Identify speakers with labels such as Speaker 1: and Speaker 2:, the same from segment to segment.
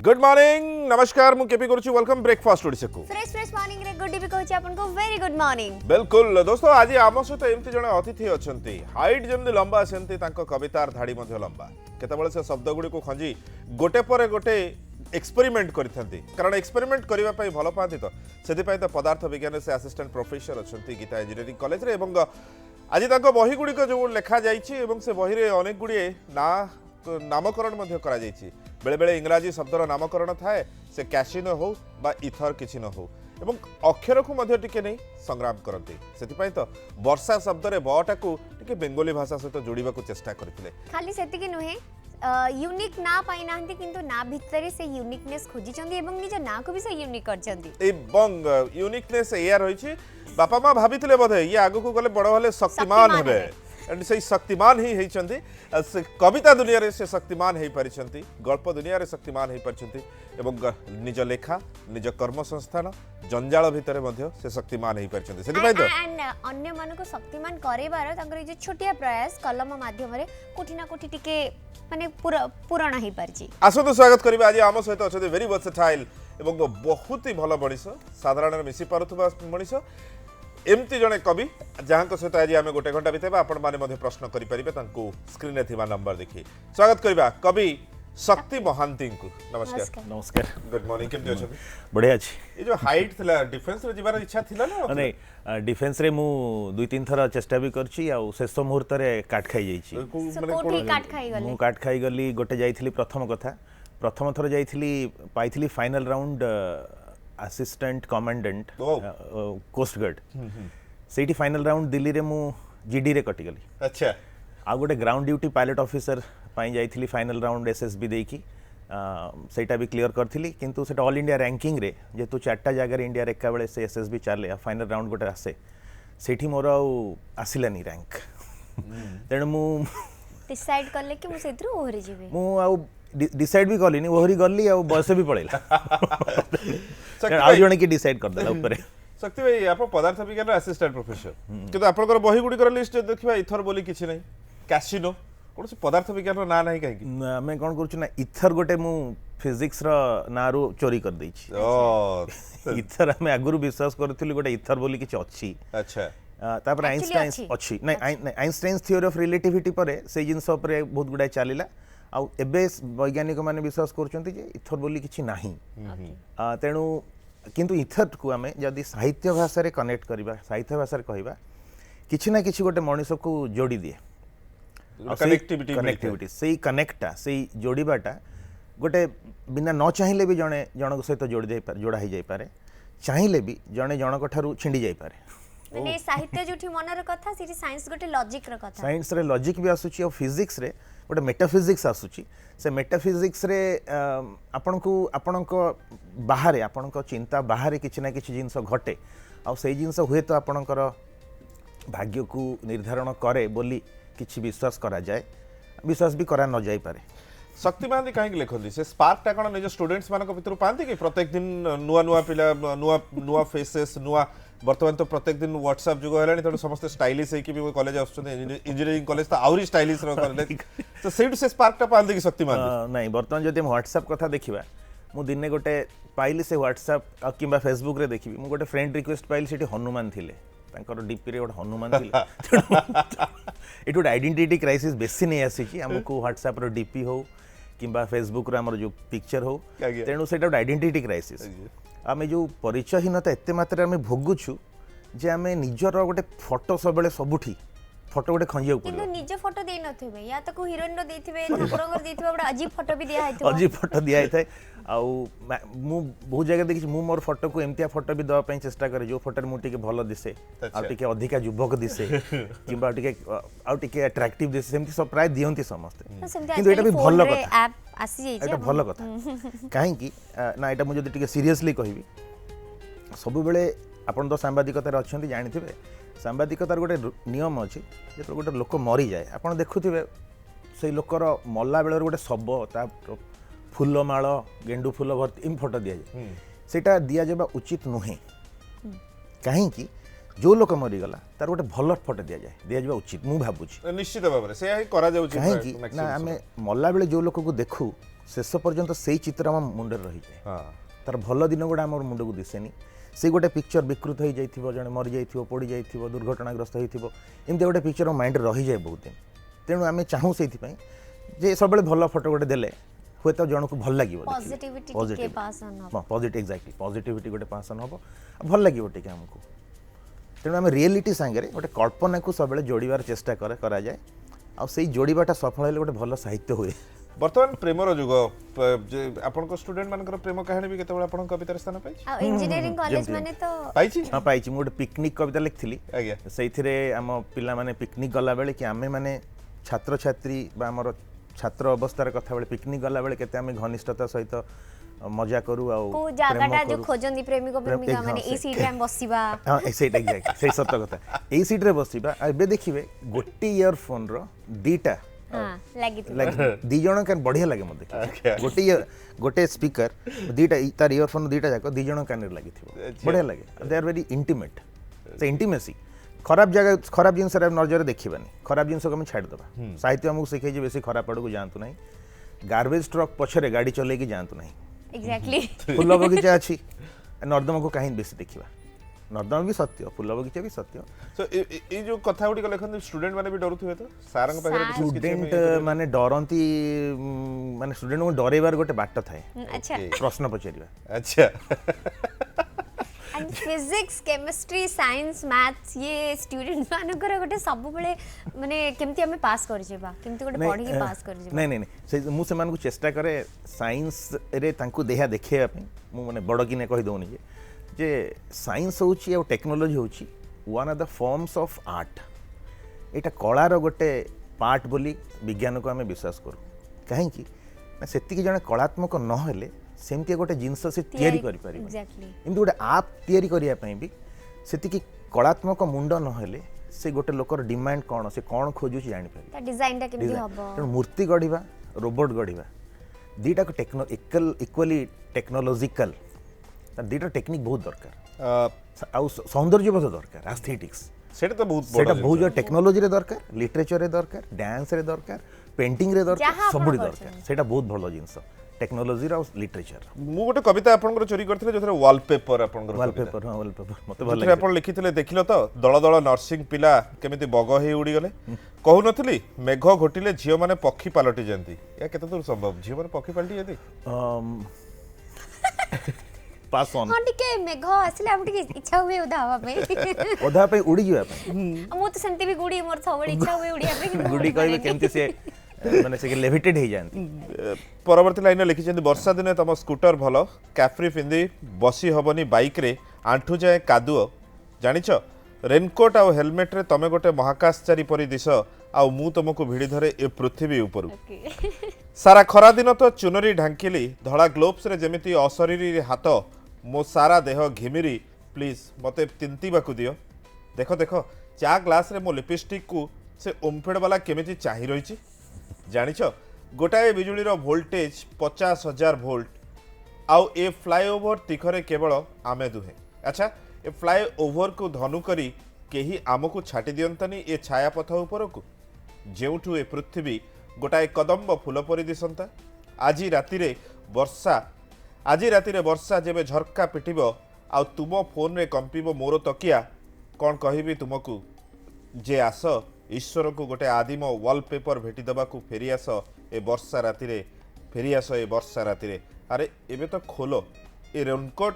Speaker 1: Good morning नमस्कार मु KP करूची वेलकम ब्रेकफास्ट ओडिसा को
Speaker 2: फ्रेश फ्रेश मॉर्निंग रे गुड भी कहूची आपन को वेरी गुड मॉर्निंग।
Speaker 1: बिल्कुल दोस्तों आज आम सहित एमती जने अतिथि अछंती हाइट जमदी लंबा सेमती तांको कवितार धाड़ी मध्ये लंबा केतबेले से शब्द गुडी को खंजी गोटे परे गोटे एक्सपेरिमेंट करथंती कारण एक्सपेरिमेंट करिवा पई भलो पाती तो सेति पई तो पदार्थ विज्ञान से असिस्टेंट प्रोफेसर अछंती गीता इंजीनियरिंग कॉलेज रे एवं आज तांको बही गुडी को जो लेखा जाईची एवं से बही रे अनेक गुडी ना नामकरण मध्ये करा जाईची बेले बेले इंग्राजी शब्दर नामकरण थाए से कैसिनो हो बा इथर किछि न हो एवं अक्षर को मध्ये टिके नहीं संग्राम करती सेति तो वर्षा शब्द रे बटा को टिके बेंगोली भाषा सहित जोड़िबा को चेष्टा करथिले
Speaker 2: खाली सेति कि नुहे यूनिक ना पाई नाहंती किंतु ना भितरे से यूनिकनेस खोजी चंदी एवं निज ना को भी से यूनिक कर चंदी
Speaker 1: एवं यूनिकनेस एया रहिछि बापा मां भाबिथिले बोधे ये आगु को गले बड़ होले शक्तिमान हेबे एंड से शक्तिमान ही हेचंती कविता दुनिया रे से शक्तिमान हे परिचंती गल्प दुनिया रे शक्तिमान हे परिचंती एवं निज लेखा निज कर्म संस्थान जंजाल भितरे मध्ये से शक्तिमान हे परिचंती सेति पय तो
Speaker 2: एंड अन्य मन को शक्तिमान करेबार तांकर जे छोटिया प्रयास कलम माध्यम रे कोठी ना कोठी टिके माने पुराणा हे परची
Speaker 1: आसो स्वागत करिबा आज आम सहित अछते वेरी वर्सेटाइल एवं बहुत ही भलो मनीष साधारण मिसी पारुथबा मनीष एमती जने कवि जहाँ सहित आज आम गोटे घंटा बीतेबा आपण माने मध्ये प्रश्न करि परिबे तांको स्क्रीन रे थिबा नंबर देखि स्वागत करिबा कवि शक्ति महांती को नमस्कार
Speaker 3: नमस्कार
Speaker 1: गुड मॉर्निंग केमती अछन
Speaker 3: बढ़िया अछि
Speaker 1: ये जो हाइट थिला डिफेंस रे जिबार इच्छा थिला ना
Speaker 3: नहीं डिफेंस रे मु दुई तीन थरा चेष्टा भी करछि आ शेष मुहूर्त रे काट खाई जाइछि
Speaker 2: कोठी काट खाई गले
Speaker 3: मु काट खाई गली गोटे जाइथिली प्रथम थर जाइथिली पाइथिली final round assistant commandant coast guard सेठी फाइनल राउंड दिल्ली रे मु जीडी रे कटि गली
Speaker 1: अच्छा
Speaker 3: आ गोटे ग्राउंड ड्यूटी पायलट ऑफिसर पाई जाइथिली फाइनल राउंड एसएसबी देकी सेटा भी क्लियर करथिली किंतु सेटा ऑल इंडिया रैंकिंग रे जेतु चारटा जगह रे इंडिया रेका बेले से एसएसबी चाले फाइनल राउंड गोटे आसे सेठी मोर आसिलानी रैंक तेणु मु
Speaker 2: डिसाइड करले कि मु सेथरु ओहरे जिवे
Speaker 3: मु आ डिसाइड भी कलिनी ओहरी गली आ बयस भी पळेला आ जणे की डिसाइड कर देला ऊपर
Speaker 1: शक्ति भाई आप पदार्थ विज्ञान असिस्टेंट प्रोफेसर किंतु आपनकर बही गुडी कर लिस्ट देखिबा इथर बोली किछि नै कैसिनो कोन से पदार्थ विज्ञान ना नाही काहे कि
Speaker 3: मैं कोन करछु ना इथर गोटे मु फिजिक्स रो नारू चोरी कर दै छी
Speaker 1: ओ
Speaker 3: इथर हमें आगुरु विश्वास करथिलु गोटे इथर बोली किछि अछि
Speaker 1: अच्छा
Speaker 3: तापर आइंस्टाइन अछि नै आइंस्टाइन थ्योरी ऑफ रिलेटिविटी परे से जिंस ऊपर बहुत गुडा चलीला आ एबे वैज्ञानिक माने विश्वास करछंती जे इथर बोली किछि नाही तेणु किंतु इथर को आमे जदि साहित्य भाषा रे कनेक्ट करिबा साहित्य भाषा रे कहिबा किछि ना किछि गोटे मनुष्य को जोड़ी दिए कनेक्टिविटी सेही कनेक्टा सेही जोड़ीबाटा गोटे बिना न चाहिए भी जने जनक सहित जोड़ा ही जाई पारे चाहिए भी जने जनक ठारू छिंडी जाई पारे
Speaker 2: माने साहित्य जोठी मनर कथा सिटी साइंस गोटे लॉजिक र कथा
Speaker 3: साइंस रे लॉजिक भी आसुची और फिजिक्स रे गोटे मेटाफिजिक्स आसुची से मेटाफिजिक्स रे आपन को बाहर आपन को चिंता बाहर किछि ना किछि जिंस घटे आ सेही जिंस हुए तो आपनकर भाग्य को निर्धारण करे बोली किछि विश्वास करा जाए विश्वास भी करा न जाई पारे
Speaker 1: शक्ति महांती काहे लिखंदी से स्पार्क टा कोन निज स्टूडेंट्स मान को भितर पांती कि प्रत्येक दिन नुआ नुआ पिला नुआ फेसेस नुआ वर्तमान तो प्रत्येक दिन व्हाट्सएप जुग हेलानी तो समस्त स्टाइलिश है कि भी कॉलेज आछन इंजीनियरिंग कॉलेज तो आउरी स्टाइलिश रो कॉलेज तो सेट से स्पार्क टा पांती कि शक्ति महांती
Speaker 3: नहीं वर्तमान जदि हम व्हाट्सएप कथा देखिबा मु दिने गोटे पाइली से व्हाट्सएप किबा फेसबुक रे देखिबी मु गोटे फ्रेंड रिक्वेस्ट पाइली सेठी हनुमान थिले तांकर डीपी रे गोटे हनुमान थिले इट वुड आइडेंटिटी क्राइसिस बेसी नहीं आसी हमको व्हाट्सएप रो डीपी हो किंबा फेसबुक रो हमर जो पिक्चर हो तेणु सेटा आइडेंटिटी क्राइसिस आमे जो परिचयहीनता एते मात्रा में भोगुछु जे आमे निजर गोटे फोटो सब बेले सबुठी फोटो गोटे खंजिया पड़ो
Speaker 2: किंतु निज फोटो देई नथिबे या त को हीरोइन रो देथिबे ठाकुरंगर देथिबे बडा अजीब फोटो भी दिया हैतो
Speaker 3: अजीब फोटो दिया हैथाय आ मु बहुत जगह देखि मु मोर फोटो को एमतिया फोटो भी दवा पई चेष्टा करे जो फोटो मु टिके भलो दिसे आ टिके अधिका युवक दिसे किबा टिके आ टिके अट्रैक्टिव दिसे सेमति सब प्राय दियंती समस्त किंतु एटा भी भलो कथा
Speaker 2: ऐप आसी जाई
Speaker 3: एटा भलो कथा काहे कि ना एटा मु जदी टिके सीरियसली कहिबी सब बेले आपण तो सांबादिकता रे अछंती जानिथिबे सांबादिकतार गोटे नियम अच्छे जो गोटे लोक मरी जाए आपड़ देखुवे से लोकर मल्ला बेल गोटे शब ता फूलमाल गेंडू फूल भर्ती इन फोटो दि जाए सेटा दिया जाबा उचित नुहे कहीं जो लोक मरीगला तार गोटे भल फोटो दि जाए दिया उचित मु भावुची
Speaker 1: निश्चित भाव से करा जाउची
Speaker 3: कहीं ना आमे मल्ला बेले जो लोक को देखू शेष पर्यंत से चित्र आम मुंडे रही जाए
Speaker 1: हाँ
Speaker 3: तार भल दिन गुड़ा आम मुंड को दिसेनी से गोटे पिक्चर विकृत हो जाइथिबो जने मरि जाइथिबो पोड़ी जाइथिबो दुर्घटनाग्रस्त होइथिबो एमती गोटे पिक्चर माइंड रही जाए बहुत दिन तेणु आम चाहूँ से जे सब भल फोटो गोटे देले हुए तो जन को भल लगे
Speaker 2: पॉजिटिविटी टिके पास ऑन हो
Speaker 3: पॉजिटिव एक्जाक्टली पॉजिटिविटी गोटे पास ऑन हम भल लगे टे आमको तेणु आम रियलिटी सांगे गोटे कल्पना को सब जोड़ार चेष्टा करा जाए आ से जोड़ाटा सफल हेले गोटे भल साहित्य हुए
Speaker 1: बर्तमान प्रेमर जुग आपन स्टूडेंट मानकर प्रेम कहानी भी केते आपन कवितार स्थान पाई
Speaker 2: आ इंजीनियरिंग कॉलेज माने तो
Speaker 1: पाइछि
Speaker 3: हाँ पाई गोटे पिकनिक कविता लिखी
Speaker 1: आज्ञा
Speaker 3: से आम पिला माने पिकनिक गला बेले कि आमे माने छात्र छात्री बा हमर छात्र अवस्थार कथा बेले पिकनिक गला बेले केते आमे घनिष्ठता सहित मजा करू आ
Speaker 2: को जागाटा जो खोजंदी प्रेमिक प्रेमिका माने ई सीट रे हम बसिबा
Speaker 3: हाँ सेट एक्जाक्टली से सत कथा ए सीट रे बसिबा एबे देखिबे गोटे इयरफोन रो दीटा
Speaker 2: हां लागी
Speaker 3: दी जन कान बढ़िया लगे मते गोटे स्पीकर दीटा तार इयरफोन दीटा जाक दी जन कान लगी बढ़िया लगे दे आर वेरी इंटीमेट से इंटीमेसी खराब जगह खराब जिनस नजर देखिबानी खराब जिनस को हम छाड़ दबा साहित्य हमको सिखाई जे बेसी खराब आड़ को जानतु नहीं गार्बेज ट्रक पछरे गाड़ी चले की जानतु नहीं
Speaker 2: एग्जैक्टली
Speaker 3: फूल बगीचा अच्छी नर्दम को कहीं बेसी देखा नर्दम भी सत्य फूल बगीचा भी सत्य
Speaker 1: सो ए जो कथा गुडी लेखन स्टूडेंट माने भी डरुथुवे तो सारंग पाखरे
Speaker 3: स्टूडेंट माने डरंती माने स्टूडेंट को डरेबार गोटे बाट थाए
Speaker 2: अच्छा
Speaker 3: प्रश्न पचारिबा
Speaker 1: अच्छा
Speaker 2: and physics chemistry science maths ये स्टूडेंट मानकर गोटे सब बेले माने केमती हमें पास कर जेबा केमती गोटे पढ़ी के पास कर जेबा
Speaker 3: नहीं से मु से मान को चेष्टा करे साइंस रे तांको देहा देखेया पे मु माने बड़ किने कहि दोनी जे साइंस होची और टेक्नोलॉजी होची one of the forms of art Etah colour गोटे पार्ट बोली विज्ञान को हमें विश्वास करू कहीं कि सेति कि जने कलात्मक न हेले सेमती गोटे जिनस से तैयारी करि पारि
Speaker 2: एग्जैक्टली
Speaker 3: एमती गोटे आप तैयारी करिया पई भी सेति कि कलात्मक मुंड न हेले से गोटे लोकर डिमांड कोन से कोन खोजु छी जानि पारि
Speaker 2: ता डिजाइन टा केमती हबो
Speaker 3: तेणु मूर्ति गढ़िबा रोबोट गढ़िबा दीटा को इक्वली टेक्नोलॉजिकल दीटा टेक्निक बहुत दरकार आ सौंदर्यबोध दरकार एस्थेटिक्स
Speaker 1: सेटा तो बहुत
Speaker 3: सेटा बहुत टेक्नोलॉजी रे दरकार लिटरेचर रे दरकार डांस रे दरकार पेंटिंग रे दरकार सब दरकार सेटा बहुत भलो जिंस टेक्नोलॉजी रो लिटरेचर
Speaker 1: मु गोटे कविता आपन चोरी करथिले जोथरे वॉलपेपर आपन
Speaker 3: वॉलपेपर हां वॉलपेपर मते भल
Speaker 1: जोथरे
Speaker 3: लागे
Speaker 1: आपन लिखिथिले देखिलो तो दଳ ଦଳ नर्सिंग पिला केमिति बग हे उडी गले कहू नथली मेघ घोटिले झियो माने पक्षी पालटी जंती या केते दूर संभव झियो माने पक्षी पालटी जंती
Speaker 3: पास ऑन
Speaker 2: हां टिके मेघ आसिले हम टिके इच्छा हुए उदा हवा पे
Speaker 3: ओधा पे उड़ी जिवा पे
Speaker 2: मु तो सेंती भी गुडी मोर सब इच्छा हुए उड़िया पे
Speaker 3: गुडी कहबे केमति से माने से लेविटेड हे जानती
Speaker 1: परवर्ती लाइन लिखि वर्षा दिन तुम स्कूटर भल कैफ्री पिंधि बसी हबनी बाइक रे आंठू जाए कादुओ जानिछ रेनकोट आ हेलमेट रे तमे गोटे महाकाशचारी परी दिश आ मु तुमको भिड़ी धरे ए पृथ्वी ऊपर सारा खरा दिन तो चुनरी ढांकिली धड़ा ग्लोव्स रे जेमिति अशरीरी हाथ मो सारा देह घिमिरी प्लीज मते तिंतीबाकू दियो देखो देखो चा ग्लास रे मो लिपस्टिक को से ओमफेड वाला केमिति चाही रहिछि जानिछ गोटाए बिजुली रो वोल्टेज 50,000 वोल्ट आउ ए फ्लाईओवर तिखरे केवल आमे दुहे अच्छा ए फ्लाईओवर को धनु करी केही आमको छाटी दियंतनी ए छायापथ ऊपर को जेउठु ए पृथ्वी गोटाए कदम्ब फूल परि दिसंता आज रातिरे वर्षा जेबे झरका पिटिबो आउ तुम फोन रे कंपिबो मोर तकिया कौन कहबी तुमको जे आस ईश्वर को गोटे आदिम वॉलपेपर भेटी देवा फेरी आस ए वर्षा रातिरे अरे एबे तो खोलो ए रेनकोट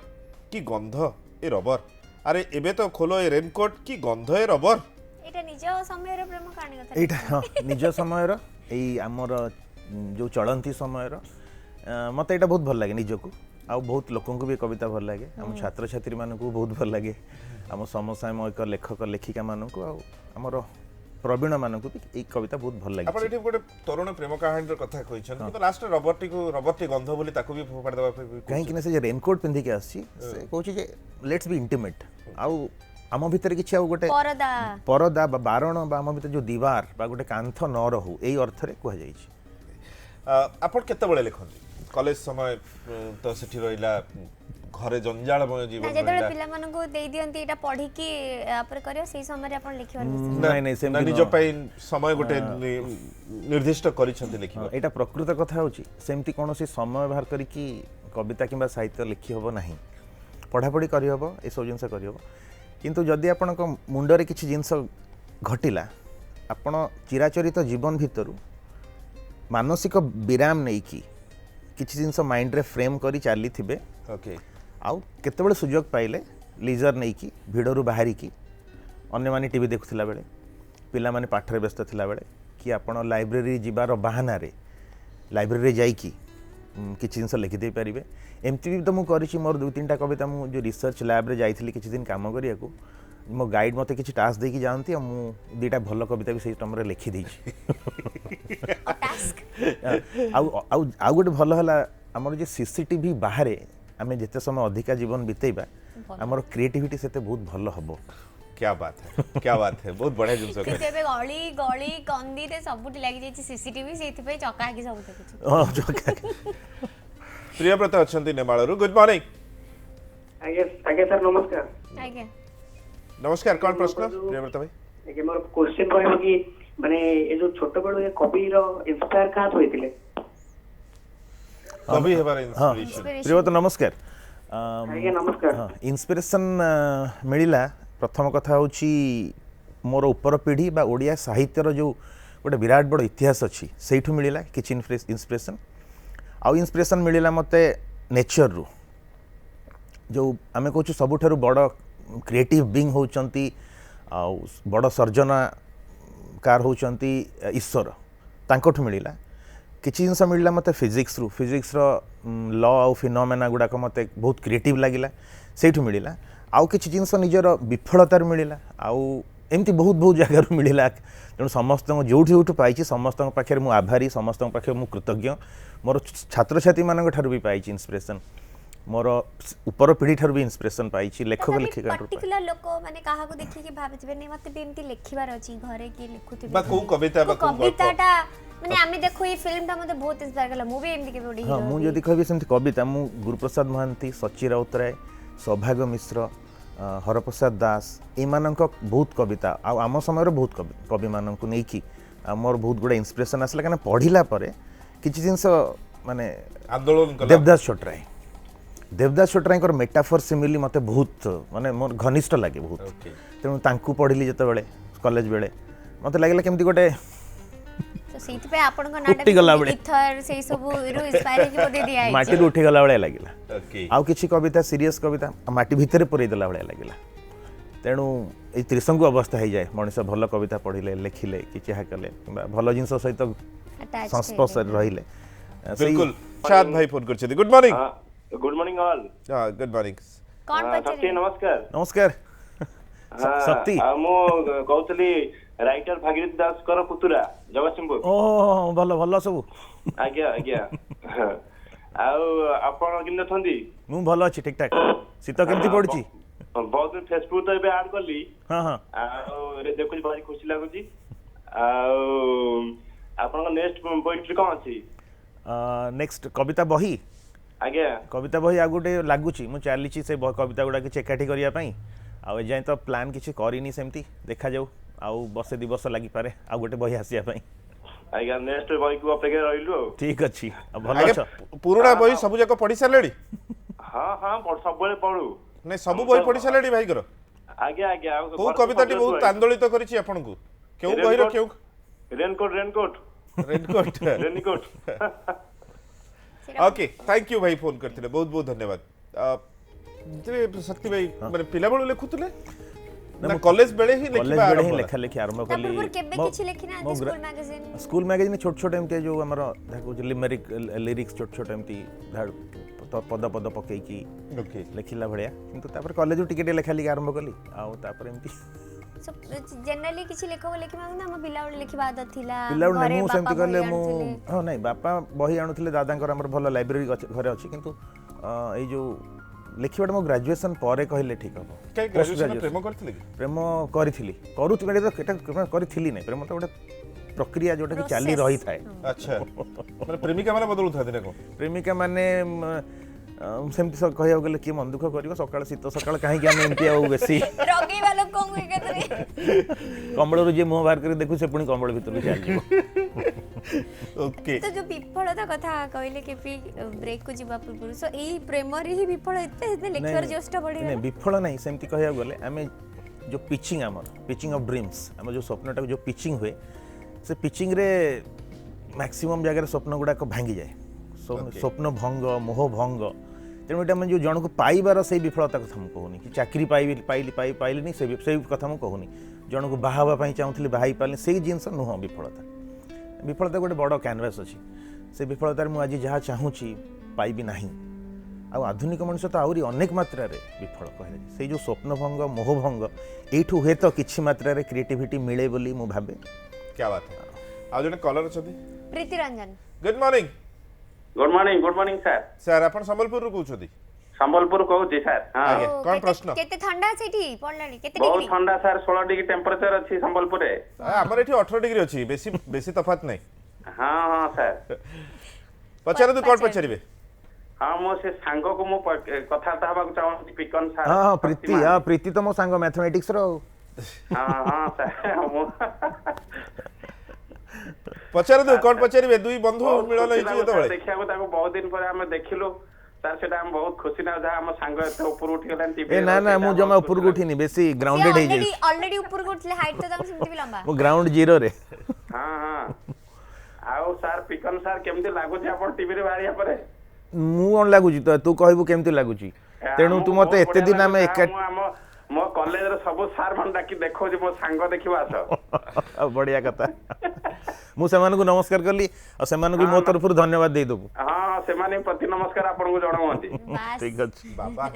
Speaker 1: की गंध ए रबर अरे एबे तो खोलो ए रेनकोट की गंध ए रबर
Speaker 2: एटा निज समय रे प्रेम कहानी कथा
Speaker 3: एटा निज समय रो एई हमर जो चलंती समय रो मते एटा बहुत भल लागे निजको आ बहुत लोकन को भी कविता भल लागे हम छात्र छात्री मान को बहुत भल लागे हम समसामयिक लेखक लेखिका मान को आ हमर प्रवीण मान को भी कविता बहुत भल लगे
Speaker 1: आपण एठी गोटे तरुण प्रेम कहानी कथा कहिछन तो लास्ट रबरटी गंध बोली ताको भी फोपाड़ दबा
Speaker 3: कहीं कि से रेनकोट पिंधि के आसी से कहूची जे लेट्स बी इंटीमेट आउ आम भितर किछि आउ गोटे परदा बा बारण बा आम भितर जो दीवार बा गोटे कांथ न रहू एई अर्थ रे कह जाई छी
Speaker 1: आपण केते बळे लिखन कॉलेज समय तो सेठी रहिला ଘରେ ଜଞ୍ଜାଳମୟ
Speaker 2: ନା
Speaker 1: ଜୀବନ
Speaker 2: ଯେତେବେଳେ
Speaker 1: ରହିଲା
Speaker 2: ପିଲାମାନଙ୍କୁ ଦେଇ ଦିଅନ୍ତି ଏଇଟା ପଢିକି ତାପରେ କରିବ ସେଇ ସମୟରେ ଆପଣ ଲେଖିବାର
Speaker 3: ନାଇଁ ନାଇଁ
Speaker 1: ନା
Speaker 3: ସେମିତି
Speaker 1: ନିଜ ପାଇଁ ସମୟ ଗୋଟେ ନିର୍ଦ୍ଦିଷ୍ଟ କରିଛନ୍ତି ଲେଖିବା
Speaker 3: ଏଇଟା ପ୍ରକୃତ କଥା ହେଉଛି ସେମିତି କୌଣସି ସମୟ ବାହାର କରିକି କବିତା କିମ୍ବା ସାହିତ୍ୟ ଲେଖି ହେବ ନାହିଁ ପଢ଼ାପଢ଼ି କରିହେବ ଏସବୁ ଜିନିଷ କରିହେବ କିନ୍ତୁ ଯଦି ଆପଣଙ୍କ ମୁଣ୍ଡରେ କିଛି ଜିନିଷ ଘଟିଲା ଆପଣ ଚିରାଚରିତ ଜୀବନ ଭିତରୁ ମାନସିକ ବିରାମ ନେଇକି କିଛି ଜିନିଷ ମାଇଣ୍ଡରେ ଫ୍ରେମ୍ କରି ଚାଲିଥିବେ
Speaker 1: ଓକେ
Speaker 3: ଆଉ କେତେବେଳେ ସୁଯୋଗ ପାଇଲେ ଲିଜର ନେଇକି ଭିଡ଼ରୁ ବାହାରିକି ଅନ୍ୟମାନେ ଟିଭି ଦେଖୁଥିଲା ବେଳେ ପିଲାମାନେ ପାଠରେ ବ୍ୟସ୍ତ ଥିଲାବେଳେ କି ଆପଣ ଲାଇବ୍ରେରୀ ଯିବାର ବାହାନାରେ ଲାଇବ୍ରେରୀରେ ଯାଇକି କିଛି ଜିନିଷ ଲେଖିଦେଇପାରିବେ ଏମିତି ବି ତ ମୁଁ କରିଛି ମୋର 2-3ଟା କବିତା ମୁଁ ଯେଉଁ ରିସର୍ଚ୍ଚ ଲ୍ୟାବ୍ରେ ଯାଇଥିଲି କିଛି ଦିନ କାମ କରିବାକୁ ମୋ ଗାଇଡ଼ ମୋତେ କିଛି ଟାସ୍କ ଦେଇକି ଯାଆନ୍ତି ଆଉ ମୁଁ 2ଟା ଭଲ କବିତା ବି ସେଇ ସମୟରେ ଲେଖିଦେଇଛି ଆଉ ଆଉ ଆଉ ଗୋଟେ ଭଲ ହେଲା ଆମର ଯେ ସିସିଟିଭି ବାହାରେ ଆମେ ଯେତେ ସମୟ ଅଧିକା ଜୀବନ ବିତେଇବା ଆମର କ୍ରିଏଟିଭିଟି ସେତେ ବହୁତ ଭଲ ହେବ
Speaker 1: क्या बात है बहुत बढ़िया जिनस
Speaker 2: କିନ୍ତୁ ଏବେ ଗଳି ଗଳି କନ୍ଦିରେ ସବୁଠି ଲାଗି ଯାଇଛି ସିସିଟିଭି ସେଇଥିପାଇଁ ଚକାକି ସବୁ ଦେଖୁଛି
Speaker 1: प्रियव्रत अछंती नेमाळरू गुड मॉर्निंग
Speaker 4: आगे आगे सर नमस्कार
Speaker 2: ଆଜ୍ଞା
Speaker 1: नमस्कार कौन प्रश्न प्रियव्रत भाई
Speaker 4: आगे मोर क्वेश्चन रहबो कि माने ए जो छोट बड़ ए कवि रो इंस्पायर कहां होइतिले
Speaker 1: कवि हेबार
Speaker 3: हाँ
Speaker 1: इंस्पिरेशन
Speaker 3: प्रियव्रत नमस्कार
Speaker 4: आगे नमस्कार
Speaker 3: हाँ इन्स्पिरेसन मिला प्रथम कथा होची मोर उपर पीढ़ी बा ओडिया साहित्यर जो गोटे विराट बड़ इतिहास अच्छी से मिला किसी इन्स्पिरेसन आउ इन्स्पिरेसन मिला मते नेचर रु जो आम कहूँ सबुठारु बड़ क्रिएटिव बीइंग होचंती आउ बड़ सर्जनाकार होचंती ईश्वर तांकोठु मिला किछि जिनस मिलला मते फिजिक्स लॉ आउ फिनोमेना गुड़ाक मते बहुत क्रिएटिव लगिला सेठु मिला आउ किछि जिनस निजर विफलतार मिला आउ एमती बहुत बहुत जगार मिला तेणु समस्त जो पाई समस्त पाखे मु आभारी समस्त पाखे मु कृतज्ञ मोर छात्र छात्री मान भी पाई इन्स्पिरेसन मोर उपर पीढ़ी ठार भी इन्स्पिरेसन पाई लेखक लेखिका
Speaker 2: पर्टिकुलर लोक माने काहाको देखिକି भाबिथिबे नै मते भी एमती लेखिबार अछि घरे की लिखुथिबे
Speaker 1: बा को कविता बा को
Speaker 2: कविताटा माने आमे देखो ये फिल्मटा मते बहुत इंस्पायर करला मु भी एमती के बडी
Speaker 3: हाँ मु जदि कहबी सेमती कविता मु गुरुप्रसाद महांती सची राउतराय सौभाग्य मिश्र हरप्रसाद दास एमानक बहुत कविता आम समय बहुत कवि मानक नहीं कि मोर बहुत गुड़ा इन्स्पिरेसन आसला क्या पढ़िला परे किछि जिनस माने
Speaker 1: आंदोलन कला
Speaker 3: देवदास छोटराय मेटाफर सिमिली मते बहुत माने मोर घनिष्ठ लगे बहुत तेणु तांकु पढ़िली जेतेबेले कॉलेज बेले मते लागला केमती गोटे
Speaker 2: तो सेति पे आपन को नाटक इथर सेई सब रु इंस्पायर के बडे दिया है
Speaker 3: माटी उठी गला बेले लागला
Speaker 1: ओके
Speaker 3: आउ किछि कविता सीरियस कविता माटी भितरे पुरै देला बेले लागला तेणु ए त्रिसंगु अवस्था हो जाए मनुष्य भल कविता पढ़िले लेखिले कि चाह कले भल जिनस सहित संस्पर्श रहिले
Speaker 1: बिल्कुल शाद भाई फोन करछथि good morning
Speaker 5: good morning all
Speaker 1: हां गुड मॉर्निंग
Speaker 2: कोन
Speaker 5: शक्ति
Speaker 2: पचरे
Speaker 5: नमस्कार
Speaker 3: नमस्कार शक्ति
Speaker 5: मो कहतली राइटर भागीरथ दास कर पुतुरा जगतसिंहपुर
Speaker 3: ओ भल भल सब
Speaker 5: आज्ञा आज्ञा आउ आपण किन थंदी
Speaker 3: मु भल अछि ठीक ठाक शीत केमती पड़छि
Speaker 5: बहुत फेसबुक तो एबे ऐड करली
Speaker 3: हां हां
Speaker 5: आउ रे देखु भारी खुशी लागुची आउ आपण नेक्स्ट पोएट्री कोन अछि
Speaker 3: नेक्स्ट कविता बही
Speaker 5: आज्ञा
Speaker 3: कविता बही आगुटे लागुची मु चालीची से कविता गुडा कि एकाठी करिया पई आ एजाय तो प्लान किछि करिनी सेमती देखा जाऊ आउ वर्षे 2 वर्ष लागि पारे आ गोटे बही आसिया पई
Speaker 5: आज्ञा नेक्स्ट बही को अपेक्षा रहिलु
Speaker 3: ठीक अछि भल
Speaker 1: आगे
Speaker 3: छ
Speaker 1: पुराना बही सब जाक पढ़ी सालेडी
Speaker 5: हां हां सब बेले पढू
Speaker 1: नहीं सब बही पढ़ी सालेडी भाई करो
Speaker 5: आज्ञा आज्ञा
Speaker 1: को कविताटी बहुत आंदोलित करिछि आपन को केउ बही रो केउ
Speaker 5: raincoat
Speaker 1: raincoat okay thank you भाई फोन करथिले बहुत बहुत धन्यवाद तेरे शक्ति भाई माने पिला बेले लिखुतले ना कॉलेज बेले ही
Speaker 3: कॉलेज
Speaker 1: लिखबा
Speaker 3: बेले ही
Speaker 1: आरंभ
Speaker 3: लेखा लेखि आरंभ
Speaker 2: तपर
Speaker 3: कली
Speaker 2: पर केबे किछि लेखिना
Speaker 3: स्कूल मैगजीन छोट छोट एमती जो हमर देखो लिमेरिक लिरिक्स छोट छोट एमती पद पद पकई की
Speaker 1: ओके
Speaker 3: लेखिला भलिया किंतु तापर कॉलेज टिके लेखा लिखि आरंभ कली आ तापर एमती
Speaker 2: जनरली किछि लेखो लेखि मांगना हम पिला बेले लेखिबा आदत थिला
Speaker 3: पिला ने मु सेमती करले मु हां नहीं बापा बही आणुथिले दादांकर हमर भलो लाइब्रेरी घरे अछि किंतु ए जो लिखिबाटा मो ग्रेजुएशन परे कहले ठीक हो
Speaker 1: कई ग्रेजुएशन प्रेम करथिले कि
Speaker 3: प्रेम करिथिली करूथि बेटा करिथिली नै प्रेम तो गोटे प्रक्रिया जोटा कि चाली रही थाए
Speaker 1: अच्छा माने प्रेमिका माने बदलु था दिने को
Speaker 3: प्रेमिका माने सेमती कहया गले किए मन दुख कर सकाल शीत सकाल कहीं आम एमती बेसी
Speaker 2: रगेवा लोकंकु एकाथरे
Speaker 3: कंबल जी मुह बाहर कर देखु से पुणी कंबल भीतर चल
Speaker 1: ओके
Speaker 2: तो जो विफलता कथा कहले के ब्रेक को जीवा पूर्व सो एई प्रेम रे ही विफल एते लेक्चर जस्ट बढ़ी
Speaker 3: नहीं विफल नहीं सेमती कहया गले आम जो पिचिंग ऑफ ड्रीम्स आम जो स्वप्नटा जो पिचिंग हुए से पिचिंग रे मैक्सिमम जगह स्वप्न गुड़ाक भांगी जाए स्वप्न भंग मोह भंग तेणु ये जो जन को पाइबार से विफलता कथा मुझे कहूनी कि चाकरी पाइली नहीं से कथा मुझे कहूनी जन को बाहावाई चाहूली बाहाई पारे से जिनस नुह विफलता गोटे बड़ कैनवास अच्छी से विफलतार मुझे आज जहाँ चाहूँगी पाइबी ना आधुनिक मनुष्य तो आहरी अनेक मात्रा विफल कहले से जो स्वप्न भंग मोह भंग यू हे तो किसी मात्रा क्रिएटिविटी मिले बोली मु भावे
Speaker 1: क्या बात है आज जने कॉलर अछथि
Speaker 2: Priti Ranjan
Speaker 1: good morning
Speaker 5: good morning sir
Speaker 1: sir अपन संबलपुर रु कहउछथि
Speaker 5: संबलपुर कहूची सर हाँ
Speaker 1: आगे कौन प्रश्न
Speaker 2: केते ठंडा सेठी पड़लानी केते
Speaker 5: बहुत
Speaker 2: डिग्री
Speaker 5: ठंडा सर 16 डिग्री टेम्परेचर अच्छी संबलपुर रे
Speaker 1: हमर एठी 18 डिग्री अछि बेसी बेसी तफात नहीं
Speaker 5: हाँ हाँ सर
Speaker 1: पचारे तू कौन पचारिबे
Speaker 5: हाँ मो से सांग को मो कथाता हबाक चाहूँ पिकन सर
Speaker 3: हाँ प्रीति तो मो सांग मैथमेटिक्स रो
Speaker 5: हाँ हाँ सर
Speaker 1: पचारे तू कौन पचारिबे दुई बंधु मिलन होइछि जेतबेले
Speaker 5: देखिया को ताको बहुत दिन पर हम देखिलु सर सेटा हम बहुत खुशी ना जा हम सांग एते ऊपर उठी गेलन टीवी
Speaker 3: ए ना ना मु जमा ऊपर को उठिनी बेसी ग्राउंडेड हे जाई
Speaker 2: ऑलरेडी ऊपर को उठले हाइट तो तम सेमती भी लंबा
Speaker 3: मु ग्राउंड जीरो रे
Speaker 5: हाँ हाँ आओ सर पिकन सर केमती लागु छी अपन टीवी रे बारिया परे
Speaker 3: मु कोन लागु छी तो तू कहबो केमती लागु छी तेनु तू मते एते दिन हम एक
Speaker 5: मो कॉलेज रे सब सर मन डाकी देखो जे मो सांग देखिबा आसो
Speaker 3: बढ़िया कथा मु सेमान को नमस्कार करली और सेमान को मो तरफ धन्यवाद दे दबु
Speaker 5: हाँ सेमाने प्रति नमस्कार आपन को जणावंती
Speaker 2: बस
Speaker 3: ठीक अछि
Speaker 1: बाबा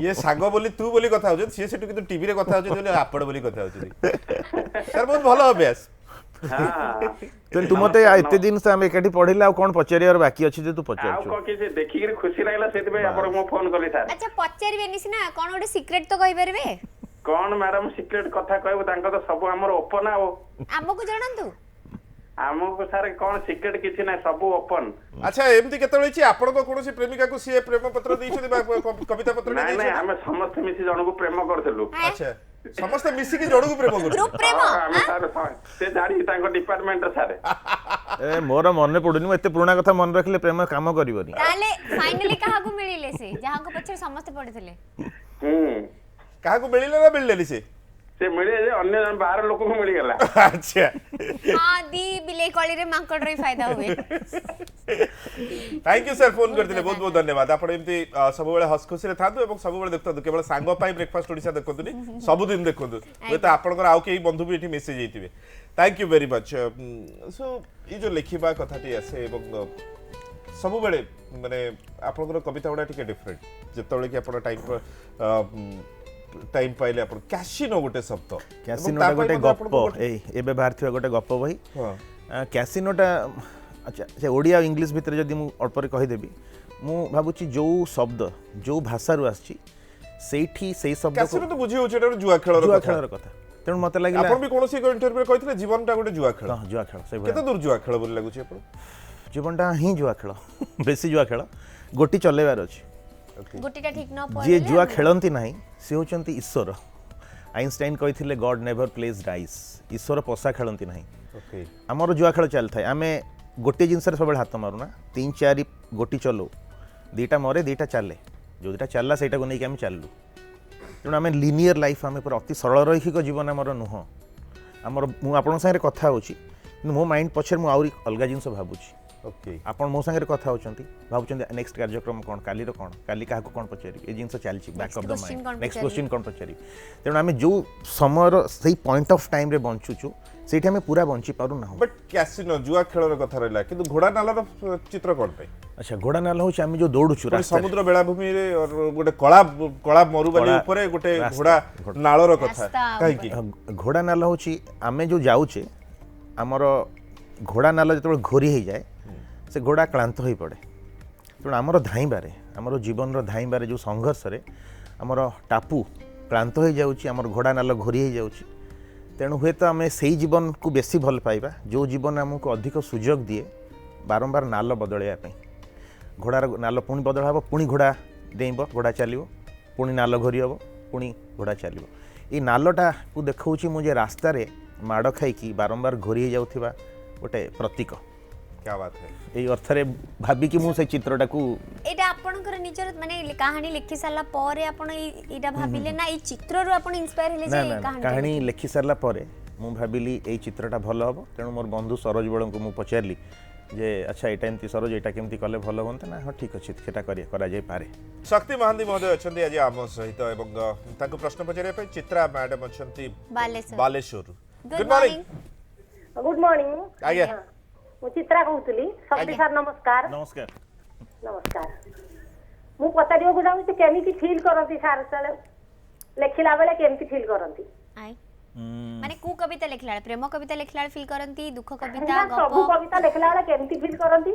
Speaker 1: ये सांग बोली तू बोली कथा होछ से सेटु किंतु टीवी रे कथा होछ बोली आपण बोली कथा होछ सर बहुत भलो अभ्यास
Speaker 5: हाँ
Speaker 3: तेन तू मते एते दिन से हम एकाठी पढिला आ कोन पचारियार बाकी अछि जे तू
Speaker 5: आउ
Speaker 3: पचारछु
Speaker 5: को किसी देखि के खुशी लागला सेति पे आपन को फोन करली सर
Speaker 2: अच्छा पचारिबेनी सिना कोन गोटे सीक्रेट तो कहि परबे
Speaker 5: कौन मैडम सीक्रेट कथा कहबो तांको तो सब हमर ओपन आ
Speaker 2: हमको जणांतु
Speaker 5: हमको सर कौन सीक्रेट किछि ना सब ओपन
Speaker 1: अच्छा एमती केतळे छी आपण को कोनोसी प्रेमिका को सीए प्रेम पत्र देइछथि बा कविता पत्र
Speaker 5: नहीं नहीं
Speaker 1: देइछथि
Speaker 5: हम समस्त मिसी जन को प्रेम करथलु
Speaker 1: अच्छा समस्त मिसी के जोड़ को प्रेम करू
Speaker 2: ग्रुप प्रेम
Speaker 5: हम सर से जानी तांको डिपार्टमेंट सर
Speaker 3: ए मोर मन पडुनी म एते पुराना कथा मन रखले प्रेम काम करिवनी
Speaker 2: ताले फाइनली काहा को मिलिले से जहां को पछर समस्त पड़िथिले
Speaker 1: काहा को मिलिले ना मिललेली से
Speaker 5: मिले जे अन्य जन बाहर लोक को मिल गेला
Speaker 1: अच्छा
Speaker 2: हां दी बिले कॉली रे मांकड़ रे फायदा हुए
Speaker 1: थैंक यू सर फोन करथिले बहुत बहुत धन्यवाद आपण एमती सब बेले हस खुशी रे थादु एवं सब बेले देखतु केवल सांग पाई ब्रेकफास्ट ओडिसा देखतुनी सब दिन देखतु तो आपनकर आउ के बंधु भी एठी मेसेज जइतिबे thank you very much so ई जो लिखिबा कथाटी आसे एवं सब बेले माने आपनकर कविता गुडा टिके डिफरेंट जेतबेले कि आपण टाइम पाइले आपण कैसिनो गोटे शब्द
Speaker 3: कैसिनोटा गोटे गप एबे बाहर थिवा गोटे गप बही कैसिनोटा अच्छा से ओडिया इंग्लिश भितर जदि मु अल्प रे कहि देबी मु भाबुची जो शब्द जो भाषा रु आछि सेठी सेई शब्द
Speaker 1: कैसिनो तो बुझी होछ एटा जुआ खेलर
Speaker 3: कथा तेणु मते लागिला
Speaker 1: आपण भी कोनोसी इंटरव्यू रे कहितले जीवनटा गोटे जुआ खेल
Speaker 3: हां जुआ खेल से
Speaker 1: केते दूर जुआ खेल बोली लागुची आपण
Speaker 3: जीवनटा ही जुआ खेल बेसी जुआ खेल गोटी चलेबार अछि
Speaker 2: गोटीटा ठीक न पड़े
Speaker 3: जे जुआ खेलंती नाही से होचंती ईश्वर आइंस्टाइन कहिथिले गॉड नेवर प्लेज डाइस ईश्वर पसा खेलंती नाही
Speaker 1: ओके
Speaker 3: हमर जुआ खेल चल थाए आमे गोटे जिनस रे सबले हाथ मारुना 3-4 गोटी चलो दीटा मरे दीटा चले जो दीटा चलला सेटा को नै कि हम चललु तेणु आमे लिनियर लाइफ आमे पर अति सरल रहिक जीवन हमर नुह हमर मु आपन संगे कथा होची मो माइंड पछर मु आउरी अलगा जिनस भाबुची
Speaker 1: ओके
Speaker 3: आपण मो संगे कथा होचंती भाबुचंती नेक्स्ट कार्यक्रम कोन काली रो कोन काली काहा को कोन पचेरी ए जिनस चलची back of the mind next question कोन पचेरी तेणु आमे जो समय सही पॉइंट ऑफ टाइम रे बंचुचु सेठी आमे पूरा बंची पारु ना
Speaker 1: बट कैसिनो जुआ खेलर कथा रहला किंतु घोड़ा नालर चित्र कोन पे
Speaker 3: अच्छा घोड़ा नाल होची आमे जो दौड़ुचु रास्ता
Speaker 1: समुद्र बेलाभूमि रे और गोटे कला कला मरुबाली ऊपर गोटे घोड़ा नालर कथा काहे की
Speaker 3: घोड़ा नाल होची आमे जो जाउचे हमर घोड़ा नाल जतो घोरी हे जाए से घोड़ा क्लांत हो पड़े तेणु आमर धाइबारे आमर जीवन धाइबारे जो संघर्ष रे आमर टापू क्लांत हो जाउची आमर घोड़ा नाल घोरी हो जाउची तेणु हुए तो आम से जीवन को बेसी भल पाइबा जो जीवन आमको अधिक सुजोग दिए बारंबार नाल बदलैया ଘୋଡ଼ାର ନାଲ ପୁଣି ବଦଳ ହେବ, ପୁଣି ଘୋଡ଼ା ଡେଇଁବ, ଘୋଡ଼ା ଚାଲିବ, ପୁଣି ନାଲ ଘୋରି ହେବ, ପୁଣି ଘୋଡ଼ା ଚାଲିବ। ଏଇ ନାଲଟାକୁ ଦେଖାଉଛି ମୁଁ ଯେ ରାସ୍ତାରେ ମାଡ଼ ଖାଇକି ବାରମ୍ବାର ଘୋରି ହେଇଯାଉଥିବା ଗୋଟେ ପ୍ରତୀକ।
Speaker 1: क्या बात है।
Speaker 3: ଏଇ ଅର୍ଥରେ ଭାବିକି ମୁଁ ସେ ଚିତ୍ରଟାକୁ
Speaker 2: ଏଇଟା ଆପଣଙ୍କର ନିଜର ମାନେ କାହାଣୀ ଲେଖି ସାରିଲା ପରେ ଆପଣ ଏଇଟା ଭାବିଲେ ନା ଏଇ ଚିତ୍ରରୁ ଆପଣ ଇନ୍ସ୍ପାୟର ହେଲେ
Speaker 3: ନା
Speaker 2: ଯେ
Speaker 3: ନା
Speaker 2: କାହାଣୀ
Speaker 3: କାହାଣୀ ଲେଖି ସାରିଲା ପରେ ମୁଁ ଭାବିଲି ଏଇ ଚିତ୍ରଟା ଭଲ ହେବ। ତେଣୁ ମୋର ବନ୍ଧୁ ସରୋଜ ବଳଙ୍କୁ ମୁଁ ପଚାରିଲି ଯେ ଆଚ୍ଛା ଏଇଟା ଏମିତି ସରୋଜ ଏଇଟା କେମିତି କଲେ ଭଲ ହୁଅନ୍ତା ନା ହଁ ଠିକ୍ ଅଛି ସେଟା କରାଯାଇପାରେ।
Speaker 1: ଶକ୍ତି ମହାନ୍ତି ମହୋଦୟ ଅଛନ୍ତି ଆଜି ଆମ ସହିତ ଏବଂ ତାଙ୍କୁ ପ୍ରଶ୍ନ ପଚାରିବା ପାଇଁ ଚିତ୍ରା ମ୍ୟାଡାମ ଅଛନ୍ତି ବାଲେଶ୍ୱରରୁ।
Speaker 2: Good morning.
Speaker 6: गुड मॉर्निंग
Speaker 1: ଆଜ୍ଞା
Speaker 6: ମୁଁ ଚିତ୍ରା କହୁଥିଲି। ଶକ୍ତି ସାର୍ ନମସ୍କାର।
Speaker 3: ନମସ୍କାର।
Speaker 6: ନମସ୍କାର। ମୁଁ ପଚାରିବାକୁ ଚାହୁଁଛି କେମିତି ଫିଲ୍ କରନ୍ତି ସାର୍ ଯେତେବେଳେ ଲେଖିଲା ବେଳେ କେମିତି ଫିଲ୍ କରନ୍ତି?
Speaker 2: ମାନେ କୋଉ କବିତା ଲେଖିଲା ବେଳେ ପ୍ରେମ କବିତା ଲେଖିଲା ବେଳେ ଫିଲ୍ କରନ୍ତି, ଦୁଃଖ କବିତା,
Speaker 6: ନା, ସବୁ
Speaker 2: ଗପ?
Speaker 6: କବିତା ଲେଖିଲା ବେଳେ କେମିତି ଫିଲ୍ କରନ୍ତି?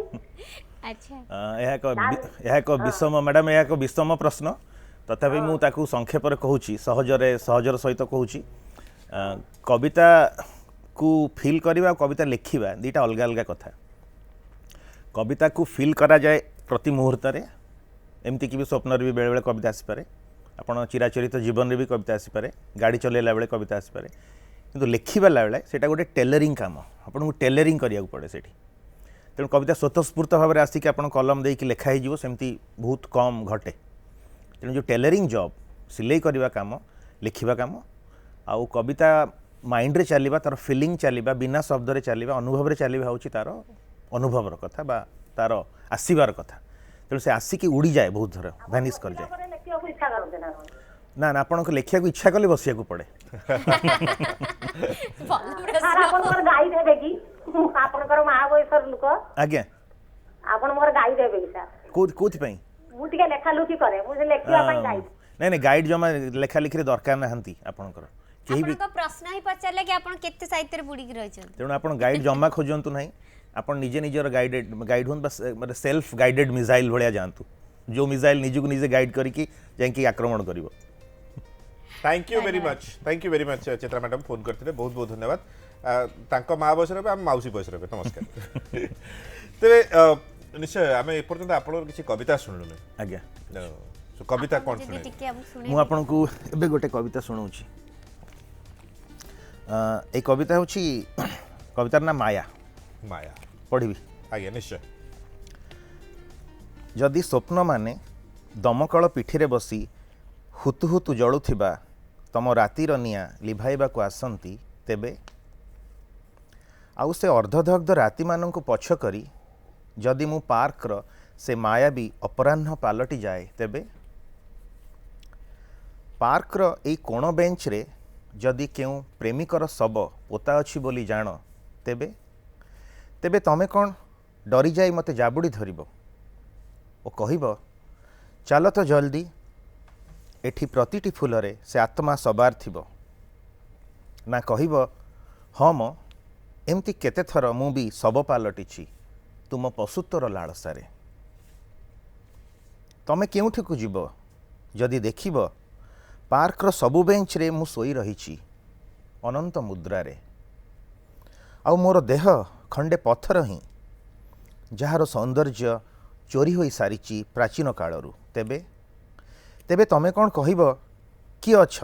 Speaker 2: ଆଚ୍ଛା
Speaker 3: ଏହା ଏକ ବିଷମ ମ୍ୟାଡ଼ାମ ଏହା ଏକ ବିଷମ ପ୍ରଶ୍ନ। ତଥାପି ମୁଁ ତାକୁ ସଂକ୍ଷେପରେ କହୁଛି, ସହଜର ସହିତ କହୁଛି। କବିତାକୁ ଫିଲ୍ କରିବା ଆଉ କବିତା ଲେଖିବା ଦୁଇଟା ଅଲଗା ଅଲଗା କଥା। କବିତାକୁ ଫିଲ୍ କରାଯାଏ ପ୍ରତି ମୁହୂର୍ତ୍ତରେ, ଏମିତିକି ବି ସ୍ୱପ୍ନରେ ବି ବେଳେବେଳେ କବିତା ଆସିପାରେ, ଆପଣ ଚିରାଚରିତ ଜୀବନରେ ବି କବିତା ଆସିପାରେ, ଗାଡ଼ି ଚଲାଇଲା ବେଳେ କବିତା ଆସିପାରେ। କିନ୍ତୁ ଲେଖିବାଲା ବେଳେ ସେଇଟା ଗୋଟେ ଟେଲରିଂ କାମ, ଆପଣଙ୍କୁ ଟେଲରିଂ କରିବାକୁ ପଡ଼େ ସେଠି। ତେଣୁ କବିତା ସ୍ୱତଃସ୍ଫୂର୍ତ୍ତ ଭାବରେ ଆସିକି ଆପଣ କଲମ ଦେଇକି ଲେଖା ହେଇଯିବ ସେମିତି ବହୁତ କମ୍ ଘଟେ। ତେଣୁ ଯେଉଁ ଟେଲରିଂ ଜବ୍, ସିଲେଇ କରିବା କାମ, ଲେଖିବା କାମ, ଆଉ କବିତା ମାଇଣ୍ଡରେ ଚାଲିବା, ତାର ଫିଲିଂ ଚାଲିବା, ବିନା ଶବ୍ଦରେ ଚାଲିବା, ଅନୁଭବରେ ଚାଲିବା ହେଉଛି ତାର ଅନୁଭବର କଥା ବା ତାର ଆସିବାର କଥା। ତେଣୁ ସେ ଆସିକି ଉଡ଼ିଯାଏ, ବହୁତ ଥର ଭ୍ୟାନିସ୍ କରିଯାଏ।
Speaker 6: ଲେଖିବାକୁ ଇଚ୍ଛା କରନ୍ତି ନା କଣ?
Speaker 3: ନା ନା ଆପଣଙ୍କୁ ଲେଖିବାକୁ ଇଚ୍ଛା କଲେ ବସିବାକୁ ପଡ଼େ।
Speaker 6: ସାର୍ ଆପଣଙ୍କର ଗାଇଡ୍ ହେବେ କି? ମୁଁ ଆପଣଙ୍କର ମା ବୟସର ଲୋକ,
Speaker 3: ଆଜ୍ଞା
Speaker 6: ଆପଣ ମୋର ଗାଇଡ୍ ହେବେ କି ସାର୍?
Speaker 3: କୋଉଥିପାଇଁ?
Speaker 6: ମୁଁ ଟିକେ ଲେଖାଲୁଖି କରେ, ମୁଁ ସେ ଲେଖିବା ପାଇଁ ଗାଇଡ୍।
Speaker 3: ନାଇଁ ନାଇଁ ଗାଇଡ୍ ଜମା ଲେଖାଲେଖିରେ ଦରକାର ନାହାନ୍ତି ଆପଣଙ୍କର କେହି ବି।
Speaker 2: ଆପଣଙ୍କ ପ୍ରଶ୍ନ ହିଁ ପଚାରିଲା କି ଆପଣ କେତେ ସାହିତ୍ୟରେ ବୁଡ଼ିକି ରହିଛନ୍ତି।
Speaker 3: ତେଣୁ ଆପଣ ଗାଇଡ୍ ଜମା ଖୋଜନ୍ତୁ ନାହିଁ। ଆପଣ ନିଜେ ନିଜର ଗାଇଡ୍ ହୁଅନ୍ତୁ ବା ସେଲ୍ଫ ଗାଇଡେଡ୍ ମିସାଇଲ୍ ଭଳିଆ ଯାଆନ୍ତୁ, ଯେଉଁ ମିସାଇଲ୍ ନିଜକୁ ନିଜେ ଗାଇଡ୍ କରିକି ଯାଇକି ଆକ୍ରମଣ କରିବ।
Speaker 1: Thank you very much Chitra madam phone करते बहुत बहुत धन्यवाद। तांको माँ बयस रे आम माउसी बयस रे नमस्कार। तेरे निश्चय आम एपर्यंत आप किसी कविता शुणुन
Speaker 3: आज्ञा
Speaker 1: कविता कौन
Speaker 2: ଯଦି
Speaker 1: शुणे
Speaker 2: ଟିକେ ଆମକୁ ଶୁଣେଇବେ।
Speaker 3: ମୁଁ ଆପଣଙ୍କୁ ଏବେ ଗୋଟେ କବିତା ଶୁଣାଉଛି। ଏଇ କବିତା ହେଉଛି କବିତାର ନାଁ ମାୟା।
Speaker 1: माया
Speaker 3: ପଢ଼ିବି।
Speaker 1: आज्ञा निश्चय।
Speaker 3: ଯଦି ସ୍ୱପ୍ନମାନେ ଦମକଳ ପିଠିରେ ବସି ହୁତୁ ହୁତୁ ଜଳୁଥିବା ତମ ରାତିର ନିଆଁ ଲିଭାଇବାକୁ ଆସନ୍ତି, ତେବେ ଆଉ ସେ ଅର୍ଦ୍ଧଦଗ୍ଧ ରାତିମାନଙ୍କୁ ପଛ କରି ଯଦି ମୁଁ ପାର୍କର ସେ ମାୟାବୀ ଅପରାହ୍ନ ପାଲଟି ଯାଏ, ତେବେ ପାର୍କର ଏଇ କୋଣ ବେଞ୍ଚରେ ଯଦି କେଉଁ ପ୍ରେମିକର ଶବ ପୋତା ଅଛି ବୋଲି ଜାଣ, ତେବେ ତେବେ ତମେ କ'ଣ ଡରିଯାଇ ମୋତେ ଜାବୁଡ଼ି ଧରିବ ଓ କହିବ ଚାଲ ତ ଜଲ୍ଦି, ଏଠି ପ୍ରତିଟି ଫୁଲରେ ସେ ଆତ୍ମା ସବାର ଥିବ। ନା କହିବ ହଁ ମ ଏମିତି କେତେଥର ମୁଁ ବି ଶବ ପାଲଟିଛି ତୁମ ପଶୁତ୍ୱର ଲାଳସାରେ। ତମେ କେଉଁଠିକୁ ଯିବ ଯଦି ଦେଖିବ ପାର୍କର ସବୁ ବେଞ୍ଚରେ ମୁଁ ଶୋଇ ରହିଛି ଅନନ୍ତ ମୁଦ୍ରାରେ, ଆଉ ମୋର ଦେହ ଖଣ୍ଡେ ପଥର ହିଁ ଯାହାର ସୌନ୍ଦର୍ଯ୍ୟ ଚୋରି ହୋଇ ସାରିଛି ପ୍ରାଚୀନ କାଳରୁ। ତେବେ ତେବେ ତମେ କ'ଣ କହିବ କିଏ ଅଛ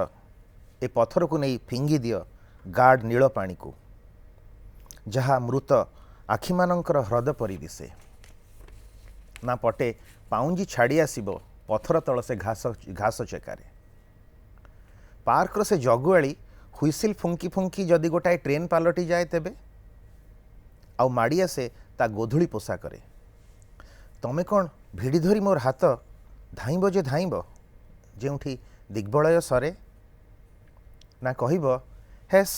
Speaker 3: ଏ ପଥରକୁ ନେଇ ଫିଙ୍ଗି ଦିଅ ଗାଢ଼ ନୀଳ ପାଣିକୁ, ଯାହା ମୃତ ଆଖିମାନଙ୍କର ହ୍ରଦ ପରି ଦିଶେ। ନା ପଟେ ପାଉଁଜି ଛାଡ଼ି ଆସିବ ପଥର ତଳ ସେ ଘାସ ଚେକାରେ। ପାର୍କର ସେ ଜଗୁଆଳି ହୁଇସିଲ୍ ଫୁଙ୍କି ଫୁଙ୍କି ଯଦି ଗୋଟାଏ ଟ୍ରେନ୍ ପାଲଟି ଯାଏ, ତେବେ ଆଉ ମାଡ଼ି ଆସେ ତା ଗୋଧୂଳି ପୋଷାକରେ। ତମେ କ'ଣ ଭିଡ଼ି ଧରି ମୋର ହାତ ଧାଇଁବ ଯେ ଧାଇଁବ ଯେଉଁଠି ଦିଗ୍ବଳୟ ସରେ। ନା କହିବ ହେସ୍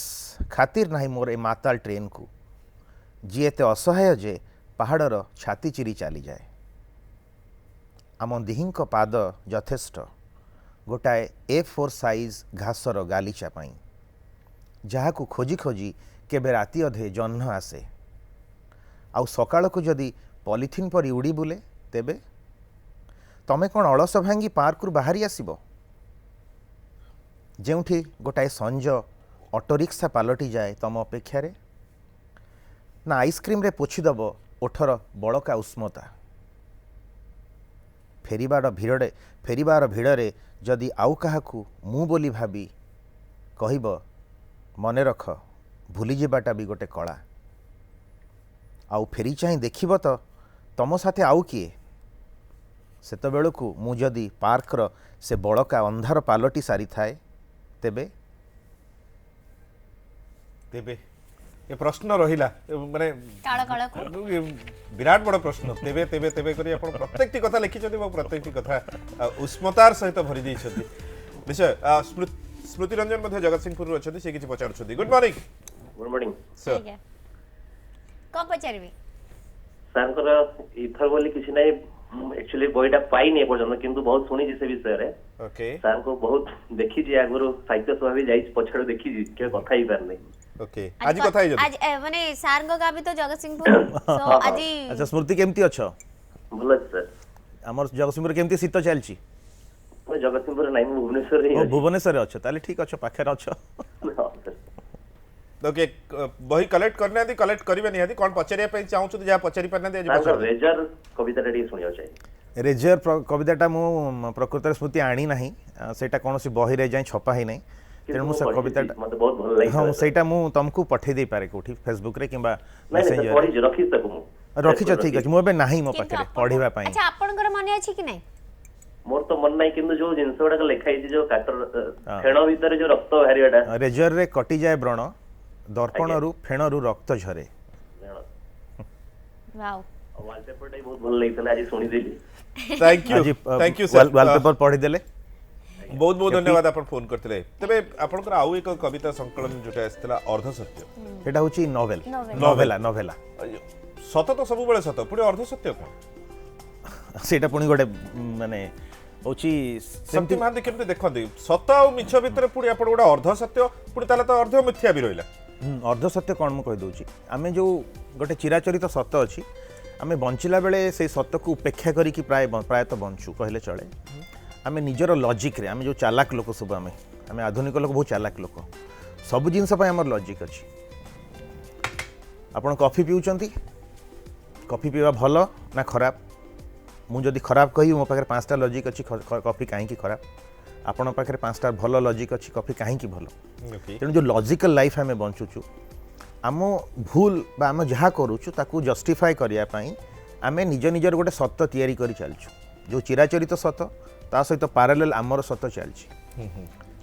Speaker 3: ଖାତିର ନାହିଁ ମୋର ଏ ମାତାଲ ଟ୍ରେନ୍କୁ, ଯିଏ ଏତେ ଅସହାୟ ଯେ ପାହାଡ଼ର ଛାତି ଚିରି ଚାଲିଯାଏ। ଆମ ଦିହିଁଙ୍କ ପାଦ ଯଥେଷ୍ଟ ଗୋଟାଏ A4 ସାଇଜ୍ ଘାସର ଗାଲିଚା ପାଇଁ, ଯାହାକୁ ଖୋଜି ଖୋଜି କେବେ ରାତି ଅଧେ ଜହ୍ନ ଆସେ। ଆଉ ସକାଳକୁ ଯଦି ପଲିଥିନ୍ ପରି ଉଡ଼ି ବୁଲେ, ତେବେ ତମେ କ'ଣ ଅଳସ ଭାଙ୍ଗି ପାର୍କରୁ ବାହାରି ଆସିବ ଯେଉଁଠି ଗୋଟାଏ ସଞ୍ଜ ଅଟୋରିକ୍ସା ପାଲଟି ଯାଏ ତମ ଅପେକ୍ଷାରେ। ନା ଆଇସ୍କ୍ରିମ୍ରେ ପୋଛିଦେବ ଓଠର ବଳକା ଉଷ୍ମତା। फेरिबार भिड़े जदि आउ काहाकू मु बोली भाबी कहब मने रख भूली जावाटा भी गोटे कला आउ फेरी चाहे देखिब तो तम साथे आउ किए सेत बेलू मु जदि पार्कर से बड़का अंधार पालटी सारी थाए तेबे
Speaker 1: तेबे ये प्रश्न रहिला माने
Speaker 2: काळ काळ को
Speaker 1: विराट बड़ प्रश्न तेबे तेबे तेबे करी आपण प्रत्येकटी कथा लिखिछथि और प्रत्येकटी कथा उष्मतार सहित भरि दैछथि निश्चय स्मृति रंजन मध्ये जगतसिंहपुर अछथि से किछि पचारुछथि good morning
Speaker 5: good morning
Speaker 1: sir
Speaker 2: ठीक है को पचारबे
Speaker 5: सर को इथर बोली किसी नहीं एक्चुअली बहीटा पाइनी एपर्यंत किंतु बहुत शुणी से विषय रे
Speaker 1: ओके
Speaker 5: सर को बहुत देखी जी आगुरु साहित्य सभा भी जाई पछड़ देखी जी के कथा ही करने
Speaker 1: ओके आज कथा ही
Speaker 2: आज माने सार को गाबी तो जगतसिंहपुर सो आज
Speaker 3: अच्छा स्मृति केमती अछ
Speaker 5: भल सर
Speaker 3: हमर जगतसिंहपुर केमती शीत चलची
Speaker 5: मैं जगतसिंहपुर नहीं भुवनेश्वर रे
Speaker 3: ओ भुवनेश्वर अछ ताले ठीक अछ पाखर अछ
Speaker 1: ओके बही कलेक्ट करने दी कलेक्ट करिवे निहाती कोन पचरिया पे चाहू छु जा पचरी पन्ना दे आज
Speaker 5: सर रेजर कविता रेडी सुनियो चाहिए
Speaker 3: रेजर कविताटा मु प्रकृत स्मृति आनी नाही सेटा कोनोसी बही रे जाय छपा ही नाही तेणु से कविताटा
Speaker 5: मते बहुत भल लागि
Speaker 3: हां सेटा मु तुमको पठे दे पारे कोठी फेसबुक रे किबा
Speaker 5: नहीं
Speaker 3: मैसेंजर
Speaker 5: पढ़ी रखी तक मु
Speaker 3: रखी छ ठीक अछि मु एबे नाही मो पाखरे पढिबा पई
Speaker 2: अच्छा आपनकर माने अछि कि नहीं
Speaker 5: मोर तो मन नहीं किंतु जो जिंस गुडा लिखाई जो काटर फेण भीतर जो रक्त बाहरियाटा
Speaker 3: रेजर रे कटि जाय व्रण दर्पण रु फेण रु रक्त झरे
Speaker 2: वाओ
Speaker 5: वॉलपेपर टाइप बहुत भल लागि आज सुनी देली
Speaker 1: थैंक यू सर
Speaker 3: वॉलपेपर पढि देले
Speaker 1: बहुत बहुत धन्यवाद आपण फोन करथिले तबे आपनकर आउ एक कविता संकलन जोटा आस्थिला अर्ध सत्य
Speaker 3: एटा होची नोवेल
Speaker 2: नोवेल
Speaker 3: नोवेला
Speaker 1: सत तो सब बेले सत पुणी अर्ध सत्य कोन
Speaker 3: सेटा पुणी गोटे माने होची
Speaker 1: सेमती मान केमते देखंदी सत आ मिछ भितर पुणी आपण गोटा अर्ध सत्य पुणी ताले तो अर्ध मिथ्या भी रहिला
Speaker 3: अर्ध सत्य कौन मुझे कहीदे आम जो गोटे चिराचरित सत अच्छी आम बंचिला बेले से सत को उपेक्षा करी प्रायतः बंचु कहले चले आम निजर लजिक रे आम जो चालाक लोक सब आम आधुनिक लोक बहुत चालाक लोक सब जिनस आमर लजिक अच्छी आपड़ कॉफी पीउचंती कॉफी पीवा भल ना खराब मुझे खराब कही मो पाखे 5टा लजिक अच्छी कॉफी कहीं खराब आपण पाखे 5टा भल लजिक अच्छी कॉफी कहीं भल तेणु जो लॉजिकल लाइफ आम बंचुचु आम भूल बा आम जहाँ करुचु ताकू जस्टिफाई करने आम निज निजर गोटे सत तैयारी करी चलचु जो चिराचरित सत ता सहित पैरेलल आमर सत चलची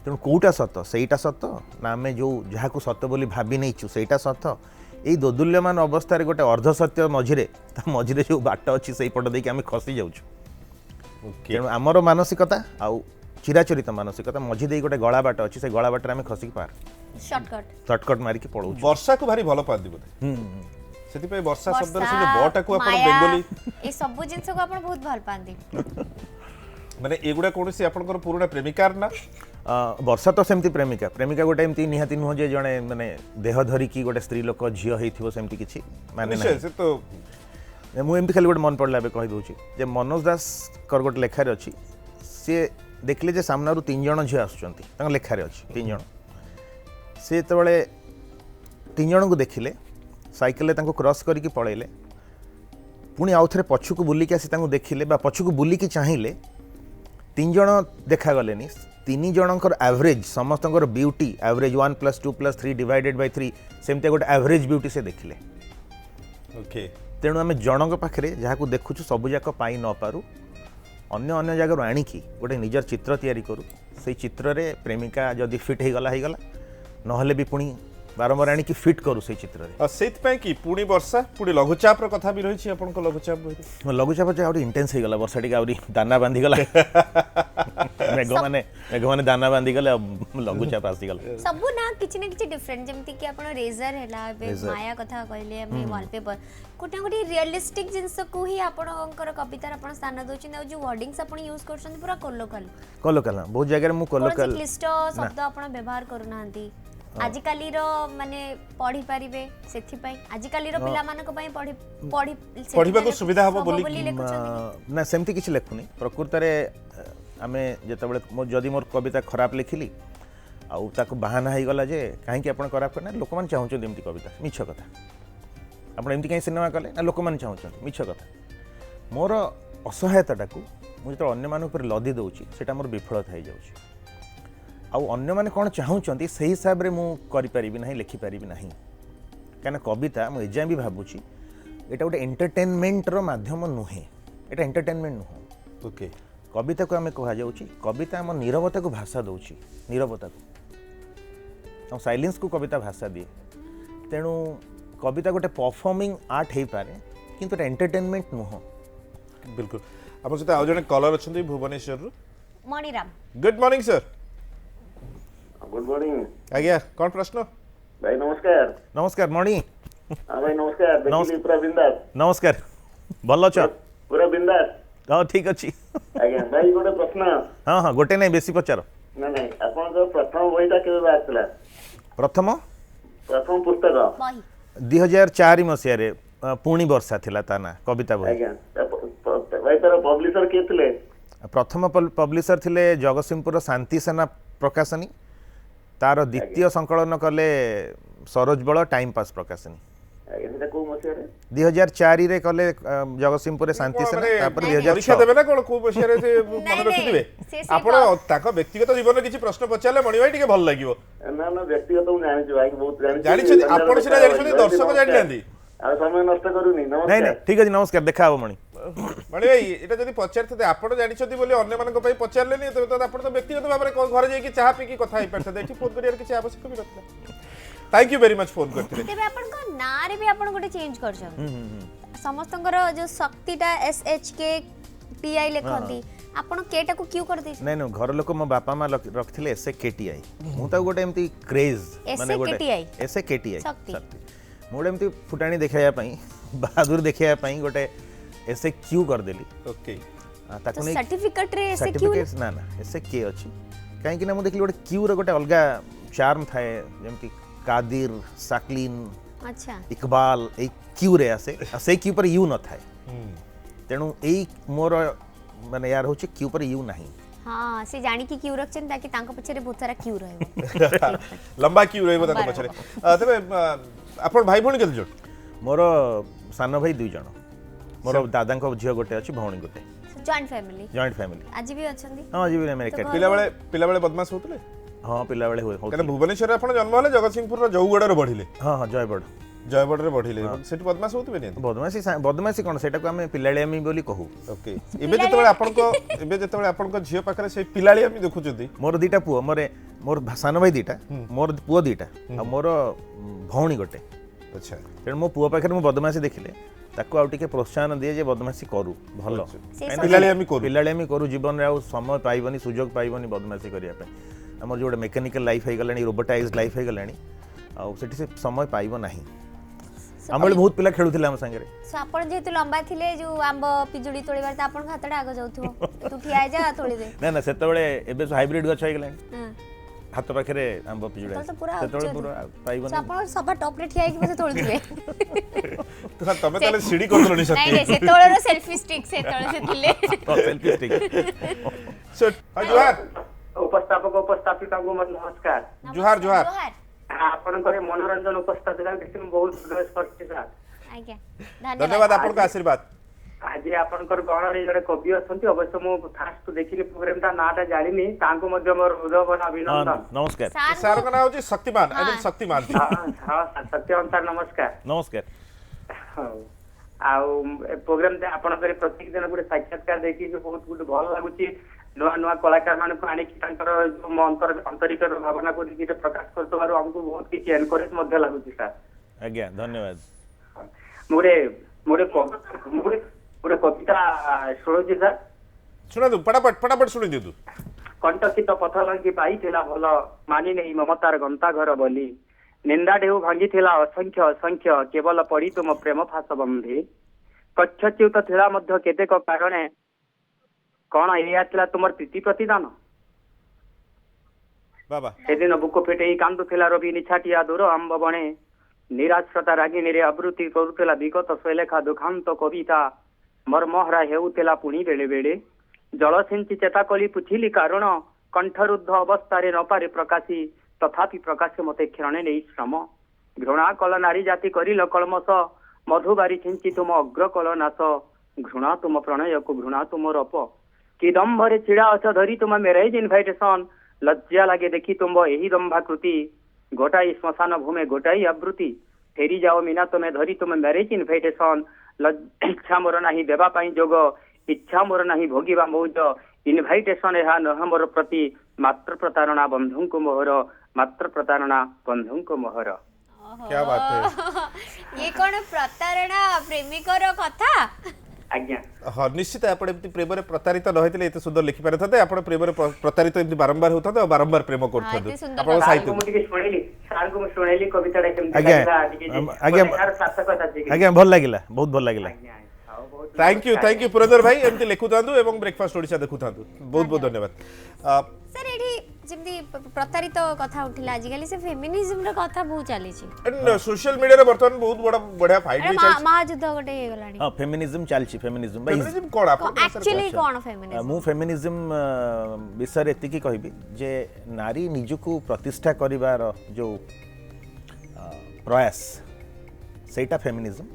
Speaker 3: तेणु कौटा सत सेटा सत ना आम जो जहाँ को सत बोली भाभी नहींचु सेटा सत यही दोदुल्यमान अवस्था गोटे अर्ध सत्य मझिरे मझिरे जो बाट अच्छी से पट देके आम खसी जाऊँ तेणु आमर मानसिकता आउ चिराचरित मानसिकता मझी दे गोटे गला बाट अच्छी से गला बाट आम खसिक पार शॉर्टकट मारिकी पड़ू
Speaker 1: वर्षा को भारी भल पाती बोधे सेति पे वर्षा शब्द रे से बटा को आपण बेंगोली
Speaker 2: ए सब जिंस को आपण बहुत भल पांदी
Speaker 1: माने एगुडा कोनसी आपनकर पुराना प्रेमिकार ना
Speaker 3: वर्षा तो सेमती प्रेमिका गोटे एमती निहाती नुह जे जणे माने देह धरिकी गोटे स्त्री लोक झियो हेइथिबो सेमती किछि माने
Speaker 1: निश्चय से तो
Speaker 3: मु एमती खाली गोटे मन पड़ला बे कहि दोछि जे मनोज दास कर गोटे लेखार अछि से देखले जे सामना रु 3 जण झियो आसुचंती तांग लेखार अछि 3 जण से तबले 3 जण को देखिले साइकिल ले तांको क्रॉस करिकि पळेले पुणी आउ थरे पछु को बुलिकि आसी तांको देखिले बा पछु को बुलिकि चाहिले 3 जण देखा गलेनी 3 जनकर एवरेज समस्तंकर ब्यूटी एवरेज 1 + 2 + 3 डिवाइडेड बाय 3 सेमते गोटे एवरेज ब्यूटी से देखिले
Speaker 1: ओके
Speaker 3: तेणु आम जनक पाखे जहाँ को देखुचु सब जाक पाई न पारू अन्य अन्य जगह आणिकी गोटे निजर चित्र तैयारी करूँ से चित्र रे प्रेमिका जदि फिट हो गला नहले भी पुणी बारंबार आणिकी फिट करूँ से चित्र रे
Speaker 1: सेति कि पुणी वर्षा पुणी लघुचाप कथा भी रही आपन को लघुचाप
Speaker 3: लघुचाप जो आउरी इंटेंस हो गला वर्षा टी आउरी दाना बांधी गला मेघ माने दाना बांधी गले लघुचाप आसी गला
Speaker 2: सब ना किछि ना किछि डिफरेंट जेमति कि आपण रेजर हैला बे माया कथा कहले हम वॉलपेपर कोटा कोटी रियलिस्टिक जिंस को ही आपणकर कविता आपण स्थान दोछि जो वर्डिंग्स आपण यूज करछन पूरा कोलोकल
Speaker 3: बहुत जगह मु कोलोकल
Speaker 2: क्लिष्ट शब्द आपण व्यवहार करूनांती आजिकाली रो माने पढ़ी पारिबे सेथि पई आजिकाली रो पिला मानक पई
Speaker 1: पढ़िबा को सुविधा हबो बोली
Speaker 3: ना सेमती किछि लेखुनी प्रकृत रे आमे जेतबेले जदि मोर कविता खराब लिखिली आउ ताको बहाना हो गला जे काहे कि आपण खराब करना लोक मान चाहू छ एमती कविता मिछ कथा आपण एमती काहे सिनेमा कले ना लोक मान चाहू छ मिछ कथा मोर असहायताटा को मुझे तो अन्य मान पर लदी दूची सेटा मोर विफलता हो जाउची आउ अन्य माने कोन चाहूचंती सही हिसाब रे मु करि परिबि नाही लिखि परिबि नाही काना कविता मु एजाय भी भाबुची एटा गोटे एंटरटेनमेंट रो माध्यम नुहे एटा एंटरटेनमेंट नुह
Speaker 1: ओके
Speaker 3: कविता को आमे कहा जाउची कविता हम नीरवता को भाषा दउची नीरवता को साइलेंस को कविता भाषा दिए तेणु कविता गोटे परफॉर्मिंग आर्ट हो पारे किंतु एंटरटेनमेंट नुह
Speaker 1: बिल्कुल आप सहित आउ जने कलर अच्छा भुवनेश्वर रु
Speaker 2: Maniram
Speaker 1: good morning sir
Speaker 7: good morning
Speaker 1: आज्ञा कौन प्रश्न
Speaker 7: भाई नमस्कार
Speaker 3: नमस्कार मणि
Speaker 7: हाँ भाई नमस्कार देखिली पूरा बिंदास
Speaker 3: नमस्कार भल अछ
Speaker 7: पूरा बिंदास
Speaker 3: हाँ ठीक अच्छी
Speaker 7: आज्ञा भाई गोटे प्रश्न
Speaker 3: हाँ हाँ गोटे नहीं बेसी पचार
Speaker 7: ना नहीं आपण जो प्रथम बहिटा केबे बाहरला
Speaker 3: प्रथम
Speaker 7: पुस्तक
Speaker 2: बही
Speaker 3: 2004 मसीह पुणी वर्षा थिला ता ना कविता बही
Speaker 7: आज्ञा भाई तार पब्लिशर के थिले
Speaker 3: प्रथम पब्लिशर थिले जगतसिंहपुर शांति सेना प्रकाशनी तार द्वितीय संकलन कले सरोज बल टाइम पास प्रकाशनी
Speaker 7: आज्ञा सेटा को मसिया रे
Speaker 3: 2004 रे कले जगतसिंहपुर शांति सेना तापर
Speaker 1: परीक्षा
Speaker 3: 2006
Speaker 1: देबे ना कोन खूब बसिया रे से मन
Speaker 2: नहीं,
Speaker 1: रखिथिबे
Speaker 2: से
Speaker 1: आपण ताको व्यक्तिगत जीवन रे किछि प्रश्न पचारले मणि भाई टिके भल लागिवो
Speaker 7: ना ना व्यक्तिगत तो जानि छी भाई बहुत जानि
Speaker 1: जानि आपण सिना जानि दर्शक जानि नांदी
Speaker 7: आ समय नष्ट करूनी
Speaker 3: नहीं
Speaker 7: नमस्कार
Speaker 3: नहीं ठीक अछि नमस्कार देखा हो मणि
Speaker 1: मणि भाई एटा जदि पचारथे आपण जानि छथि बोली अन्य मानक पई पचारले नि तो आपण तो व्यक्तिगत भाबरे घर जाई कि चाहा पी कि कथा ही परथे एठी फोन करियर किछि आवश्यक भी नथला thank you very much phone करथिले
Speaker 2: तेबे आपन को ना रे भी आपन गोटे चेंज करछन समस्तंकर जो शक्तिटा SHK TI लेखंती आपन केटा को क्यों कर दै
Speaker 3: नहीं नहीं घर लोक मो बापा माँ रखिले SKTI मु ता गोटे एमती क्रेज
Speaker 2: SKTI?
Speaker 3: SKTI
Speaker 2: शक्ति।
Speaker 3: मु गोटे एमती फुटाणी देखाया पई बहादुर देखाया पई गोटे SQ कर देली
Speaker 1: ओके
Speaker 3: ताकू
Speaker 2: तो
Speaker 3: नहीं
Speaker 2: सर्टिफिकेट रे SQ
Speaker 3: सर्टिफिकेट ना ना SK अछि काहे कि ना मु देखली गोटे क्यू रे गोटे अलगा चार्म थाए जेमती कादिर साकलिन
Speaker 2: अच्छा
Speaker 3: इकबाल ए क्यू रे आसे से क्यू पर यू न थाए तेणु एई मोर माने यार होची क्यू पर यू नहीं
Speaker 2: हाँ से जानी कि क्यों रखछन ताकि तांको पछरे बहुत सारा क्यों रहबो
Speaker 1: लंबा क्यू रहबो ताको पछरे तबे आपण भाई भणी केते जोड
Speaker 3: मोर सान भाई दुई जन मोर दादा झील गोटे अच्छी भौणी गोटे
Speaker 2: जॉइंट फैमिली
Speaker 3: जॉइंट फैमिली
Speaker 2: आज भी अछंदी
Speaker 3: हाँ जी अमेरिका
Speaker 1: पिला बेले बदमाश होतले
Speaker 3: हाँ पिला बेले हुए
Speaker 1: कारण भुवनेश्वर आपण जन्म हले जगतसिंहपुर रो जौगड़ रे बढ़िले
Speaker 3: हाँ हाँ जयबड़
Speaker 1: जयबड़ रे बढ़िले सेठी बदमाश होतबे नि
Speaker 3: बदमाशी कौन सेटा को आम पिलाड़ियामी बोली कहू
Speaker 1: ओके एबे जेतेबेले आपण को झियो पाखरे से पिलाळियामी देखुचंती
Speaker 3: मोर दीटा पुओ मोर सान भाई दीटा मोर पुओ दीटा आ मोर भौणी गोटे
Speaker 1: अच्छा
Speaker 3: तेणु मो पुओ पाखे मु बदमाशी देखिले ताको आउ टिके प्रोत्साहन दिए जे बदमाशी करू भल पिलाड़ियामी करू जीवन रे आउ समय पाइबनी सुजोग पाइबनी बदमाशी करिया पे हमर जो मेकानिकल लाइफ हो गलानी रोबोटाइज्ड लाइफ हो गलानी आउ सेठी से समय पाइबो नाही हमर बहुत पिला खेलुथिले हम संगे रे
Speaker 2: सो आपण जेतु लंबा थिले जो आंब पिजुड़ी तोड़ीबार त आपण हातडा आगो जाउथो तू ठिया जा तोड़ी दे
Speaker 3: ना ना सेतबेले एबे हाइब्रिड गछ हो गलानी
Speaker 2: हां
Speaker 3: हाथ पाखे आंब पिजुड़ी
Speaker 2: तो पूरा
Speaker 3: सेतबेले पूरा पाइबो
Speaker 2: सो आपण सभा टॉप रे ठिया कि मते तोड़ी दिले
Speaker 1: तो तमे ताले सीडी कर दलनी
Speaker 2: नहीं
Speaker 1: सत्य
Speaker 2: नहीं से तोळरो सेल्फी स्टिक से तोळे से थिले
Speaker 3: सेल्फी स्टिक
Speaker 1: सो जुहार
Speaker 4: उपस्थापक उपस्थापिका को नमस्कार
Speaker 1: जुहार जुहार
Speaker 4: ଆପଣଙ୍କର ମନୋରଞ୍ଜନ ଉପସ୍ଥାପିକା ଦେଖି ବହୁତ ହୃଦୟ ସ୍ପର୍ଶୀ ସାର୍
Speaker 2: आज्ञा
Speaker 1: धन्यवाद आपण का आशीर्वाद
Speaker 4: ଆଜି ଆପଣଙ୍କର ଗଣରେ ଜଣେ କବି ଅଛନ୍ତି ଅବଶ୍ୟ ମୁଁ ଫାଷ୍ଟ ଦେଖିଲି ପ୍ରୋଗ୍ରାମଟା ନାଁଟା ଜାଣିନି ତାଙ୍କୁ ମଧ୍ୟ ମୋର ହୃଦୟବନ ଅଭିନନ୍ଦନ
Speaker 3: नमस्कार
Speaker 1: सार का नाम होची शक्तिमान आई मीन शक्तिमान
Speaker 4: ହଁ ହଁ ସତ୍ୟବାନ ସାର୍ ନମସ୍କାର
Speaker 3: नमस्कार
Speaker 4: ହଉ ଆଉ ପ୍ରୋଗ୍ରାମଟା ଆପଣଙ୍କର ପ୍ରତ୍ୟେକ ଦିନ ଗୋଟେ ସାକ୍ଷାତକାର ଦେଇକି ବହୁତ ଗୋଟେ ଭଲ ଲାଗୁଛି ନୂଆ ନୂଆ କଳାକାର ମାନଙ୍କୁ ଆଣିକି ତାଙ୍କର ଆନ୍ତରିକର ଭାବନାକୁ ଟିକେ ପ୍ରକାଶ କରୁଥିବାରୁ ଆମକୁ ବହୁତ କିଛି ଏନକରେଜ ମଧ୍ୟ ଲାଗୁଛି ସାର୍
Speaker 3: आज्ञा धन्यवाद
Speaker 4: ଗୋଟେ କବିତା ଶୁଣୁଛି ସାର୍
Speaker 1: सुना दू फटाफट सुनी दे तू
Speaker 4: कंटकित पथ लंघी पाइथिला भल मानि नहीं ममतार गंता घर बोली निंदा ढेउ भांगिथिला असंख्य असंख्य केवल पड़ी तुम प्रेम फास बंधे कच्छच्युत थिला मध्य केतेक कारणे कौन एया थिला तुमर प्रीति प्रतिदान
Speaker 1: बाबा
Speaker 4: सेदिन बुक फिटेई कांदुथिला रवि निछाटिया दूर आंब बणे निराश्रता रागिनी रे आवृत्ति करुथिला विगत स्वलेखा दुखांत कविता मर्महरा हेउथिला पुणी बेले बेले जल सिंची चेता कली पुछिली कारण कंठरुद्ध अवस्था न पारे प्रकाशी तथापि प्रकाश मते क्षणे नहीं श्रम घृणा कल नारी जाति करिल कलमस मधुबारी छिंची तुम अग्र कल नाश घृणा तुम प्रणय को घृणा तुम रप कि दम्भरे छिड़ा अछ धरी तुम मैरेज इनभाइटेशन लज्जा लागे देखी तुम यही दम्भाकृति गोटाई श्मशान भूमि गोटाई आवृत्ति फेरी जाओ मीना तुम्हें धरी तुम मैरेज इनभाइटेशन इच्छा मोर नाही देवा पाई जोग इच्छा मोर नाही भोगिबा मौज इनभाइटेशन ଏହା नह मोर प्रति मात्र प्रतारणा बंधुंको मोहर मात्र प्रतारणा बंधुंको मोहर।
Speaker 1: क्या बात है।
Speaker 2: ये कौन प्रतारणा प्रेमिकर कथा
Speaker 4: आज्ञा
Speaker 1: हाँ निश्चित आप प्रेम में प्रतारित न होते एत सुंदर लिखि पारे आप प्रेम में प्रतारित एमती बारंबार होता और बारंबार प्रेम करते
Speaker 4: सारको मु टिके सुनेली सारको मु सुनेली कविताटा केमती
Speaker 3: आज्ञा,
Speaker 4: लागला
Speaker 3: आज्ञा,
Speaker 4: यार सार्थकता जी
Speaker 3: आज्ञा भल लागिला बहुत भल लागिला।
Speaker 1: थैंक यू पुरंदर भाई एमती लिखु थांतु एवं ब्रेकफास्ट ओडिशा देखु थांतु बहुत बहुत धन्यवाद।
Speaker 2: सर एठी जेमती प्रतारित कथा उठिला आजिकली से फेमिनिज्म रो कथा बहुत चली छी
Speaker 1: एंड सोशल मीडिया रे वर्तमान बहुत बढ़िया फाइट भी चल
Speaker 2: महायुद्ध गोटे हे गलानी
Speaker 3: हां फेमिनिज्म चलछि फेमिनिज्म भाई
Speaker 1: फेमिनिज्म कोन आप
Speaker 2: एक्चुअली कोन फेमिनिज्म
Speaker 3: मु फेमिनिज्म विषय रे एतिकी कहबी जे नारी निजको प्रतिष्ठा करिवार जो प्रयास सेटा फेमिनिज्म